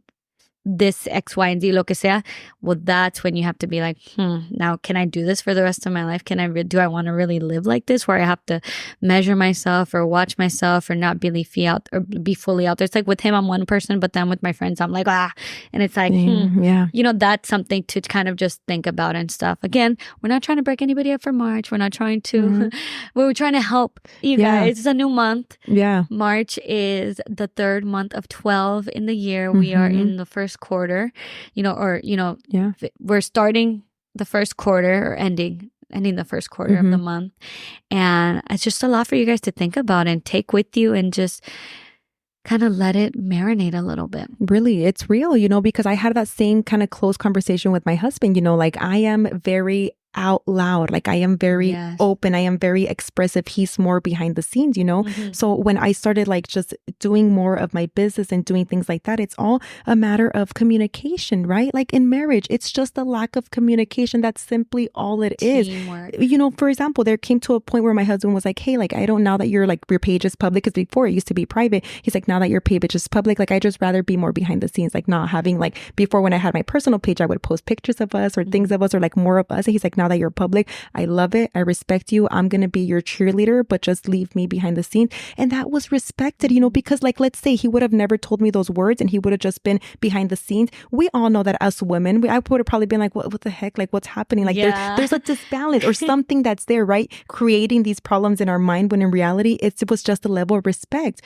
this X, Y, and Z, lo que sea. Well, that's when you have to be like, now can I do this for the rest of my life? Do I want to really live like this, where I have to measure myself or watch myself or not be fully out there? It's like with him, I'm one person, but then with my friends, I'm like, and it's like, you know, that's something to kind of just think about and stuff. Again, we're not trying to break anybody up for March. We're not trying to, we're trying to help you guys. It's a new month. March is the third month of 12 in the year. We are in the first quarter, you know, or, you know, we're starting the first quarter, or ending the first quarter of the month. And it's just a lot for you guys to think about and take with you, and just kind of let it marinate a little bit. Really, it's real, you know, because I had that same kind of close conversation with my husband, you know, like, I am very out loud, like, I am very open, I am very expressive. He's more behind the scenes, you know. So when I started like just doing more of my business and doing things like that, it's all a matter of communication, right? Like in marriage, it's just a lack of communication. That's simply all it is. Teamwork. You know, for example, there came to a point where my husband was like, hey, like, I don't, now that you're like, your page is public, because before it used to be private, he's like, now that your page is public, like, I just rather be more behind the scenes, like not having, like, before when I had my personal page, I would post pictures of us or things of us, or like more of us. And he's like, now that you're public, I love it. I respect you. I'm going to be your cheerleader, but just leave me behind the scenes. And that was respected, you know, because like, let's say he would have never told me those words and he would have just been behind the scenes. We all know that as women, I would have probably been like, what the heck? Like, what's happening? Like there's a disbalance or something that's there, right? Creating these problems in our mind, when in reality, it was just a level of respect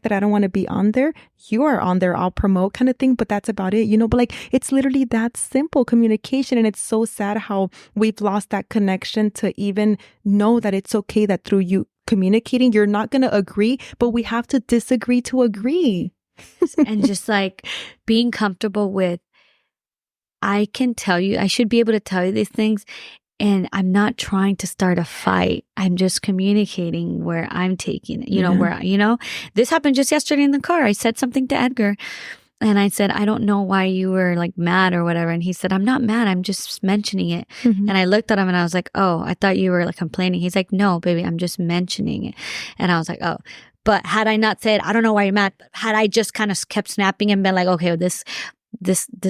that I don't want to be on there. You are on there. I'll promote, kind of thing. But that's about it, you know, but like, it's literally that simple, communication. And it's so sad how we've lost that connection to even know that it's okay that through you communicating, you're not going to agree, but we have to disagree to agree. And just like being comfortable with, I can tell you, I should be able to tell you these things, and I'm not trying to start a fight. I'm just communicating where I'm taking it, you know, where, you know, this happened just yesterday in the car. I said something to Edgar. And I said, I don't know why you were like mad or whatever. And he said, I'm not mad. I'm just mentioning it. And I looked at him and I was like, oh, I thought you were like complaining. He's like, no, baby, I'm just mentioning it. And I was like, oh, but had I not said, I don't know why you're mad, had I just kind of kept snapping and been like, okay, this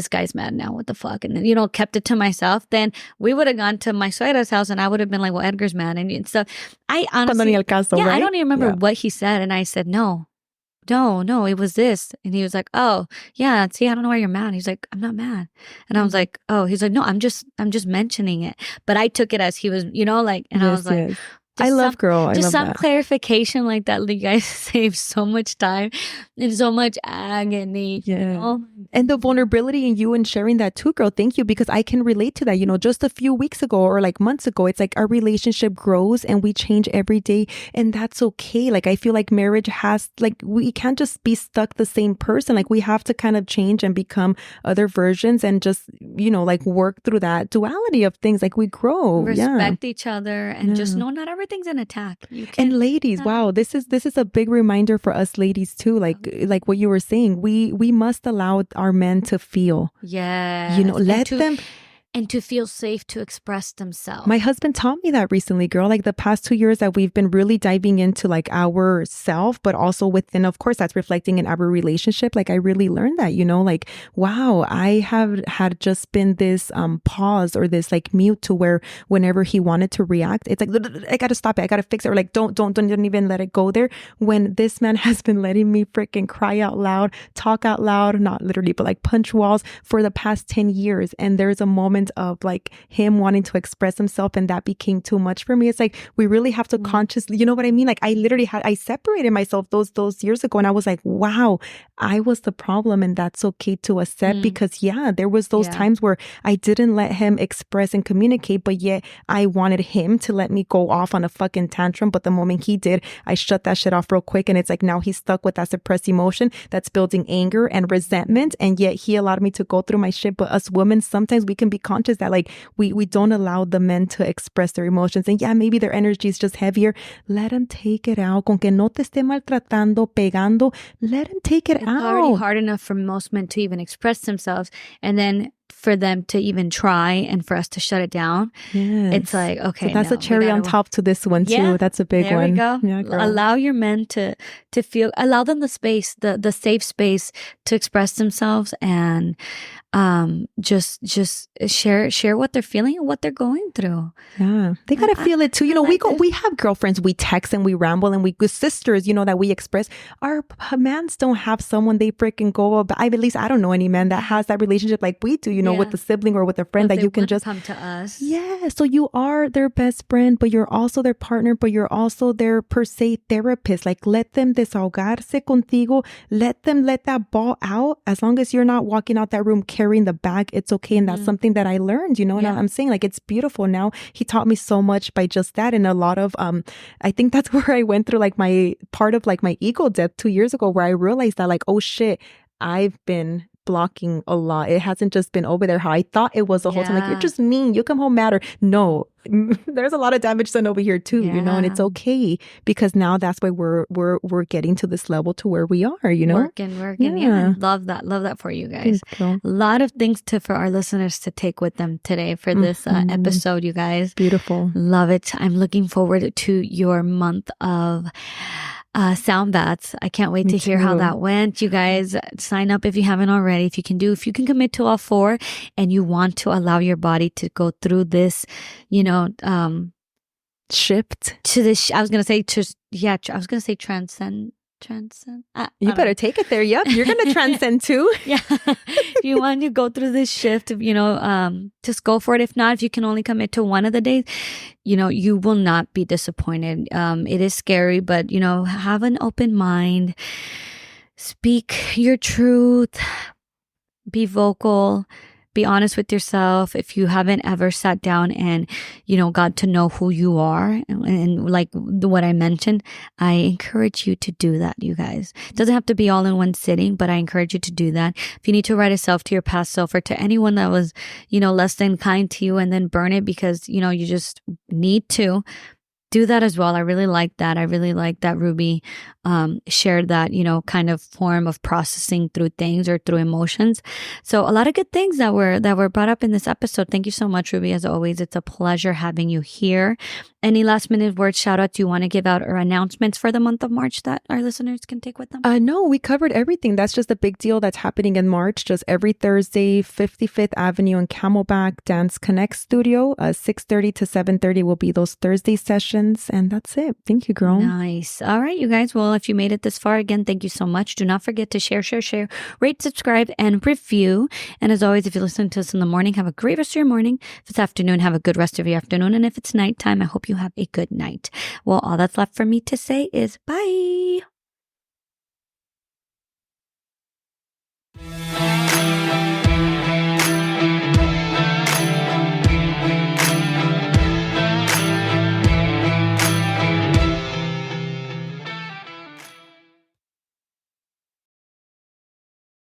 guy's mad now, what the fuck? And then, you know, kept it to myself, then we would have gone to my suegra's house and I would have been like, well, Edgar's mad and stuff. I honestly, right? I don't even remember what he said. And I said, no. no, it was this. And he was like, oh, yeah, see, I don't know why you're mad. He's like, I'm not mad. And I was like, oh, he's like, no, I'm just mentioning it. But I took it as he was, like, and I was like, I love girl. I just love some that. clarification like that. You guys save so much time and so much agony. Yeah. And the vulnerability in you and sharing that too, girl. Thank you, because I can relate to that. Just a few weeks ago or like months ago, it's like our relationship grows and we change every day, and that's okay. Like I feel like marriage has we can't just be stuck the same person. Like we have to kind of change and become other versions and just like work through that duality of things. Like we grow, respect each other, and just know not everything's an attack. And ladies, wow, this is a big reminder for us ladies too. Like what you were saying, we must allow our men to feel. Yeah. Let them. And to feel safe to express themselves. My husband taught me that recently, girl. Like the past 2 years that we've been really diving into like our self, but also within, of course, that's reflecting in our relationship. Like I really learned that, like, wow, I have had just been this pause or this like mute to where whenever he wanted to react, it's like, I got to stop it. I got to fix it. Or like, don't even let it go there. When this man has been letting me freaking cry out loud, talk out loud, not literally, but like punch walls for the past 10 years. And there's a moment of like him wanting to express himself, and that became too much for me. It's like we really have to consciously, you know what I mean? Like I literally I separated myself those years ago, and I was like, wow, I was the problem, and that's okay to accept because there was those times where I didn't let him express and communicate, but yet I wanted him to let me go off on a fucking tantrum. But the moment he did, I shut that shit off real quick, and it's like now he's stuck with that suppressed emotion that's building anger and resentment, and yet he allowed me to go through my shit. But us women, sometimes we can be conscious that like we don't allow the men to express their emotions, and maybe their energy is just heavier. Let them take it out. Con que no te esté maltratando, pegando, let them take it out. It's already hard enough for most men to even express themselves, and then for them to even try and for us to shut it down. It's like, okay, so that's a cherry on top to this one too. That's a big one. There we go. Allow your men to feel, allow them the space, the safe space to express themselves, and just share what they're feeling and what they're going through. They gotta feel it too. We have girlfriends, we text and we ramble, and we good sisters, that we express. Our mans don't have someone they freaking go about. At least I don't know any man that has that relationship like we do, with a sibling or with a friend that you can just come to us. So you are their best friend, but you're also their partner, but you're also their per se therapist. Like let them desahogarse contigo. Let them let that ball out. As long as you're not walking out that room carrying the bag, it's okay. And that's something that I learned, and I'm saying like it's beautiful. Now he taught me so much by just that, and a lot of I think that's where I went through like my part of like my ego death 2 years ago, where I realized that like, oh shit, I've been blocking a lot. It hasn't just been over there how I thought it was the whole time. Like, you're just mean. You come home mad. Or no, there's a lot of damage done over here too, and it's okay, because now that's why we're getting to this level to where we are, Working. Love that for you guys. A lot of things for our listeners to take with them today for this episode, you guys. Beautiful. Love it. I'm looking forward to your month of sound baths. I can't wait to hear how that went. You guys sign up if you haven't already. If you can commit to all 4 and you want to allow your body to go through this, shift to this. I was going to say transcend. You better take it there. Yep. You're going to transcend too. If you want to go through this shift, just go for it. If not, if you can only commit to one of the days, you will not be disappointed. It is scary, but, have an open mind, speak your truth, be vocal, be honest with yourself. If you haven't ever sat down and, got to know who you are and like what I mentioned, I encourage you to do that, you guys. It doesn't have to be all in one sitting, but I encourage you to do that. If you need to write a self to your past self or to anyone that was, less than kind to you, and then burn it because, you just need to, do that as well. I really like that. I really like that Ruby shared that, kind of form of processing through things or through emotions. So a lot of good things that were brought up in this episode. Thank you so much, Ruby. As always, it's a pleasure having you here. Any last minute words, shout out you want to give out, or announcements for the month of March that our listeners can take with them? No, we covered everything. That's just a big deal that's happening in March. Just every Thursday, 55th Avenue and Camelback Dance Connect Studio, 6:30 to 7:30 will be those Thursday sessions. questions. And that's it. Thank you, girl. Nice. All right, you guys. Well, if you made it this far, again, thank you so much. Do not forget to share, rate, subscribe, and review. And as always, if you listen to us in the morning, have a great rest of your morning. If it's afternoon, have a good rest of your afternoon. And if it's nighttime, I hope you have a good night. Well, all that's left for me to say is bye.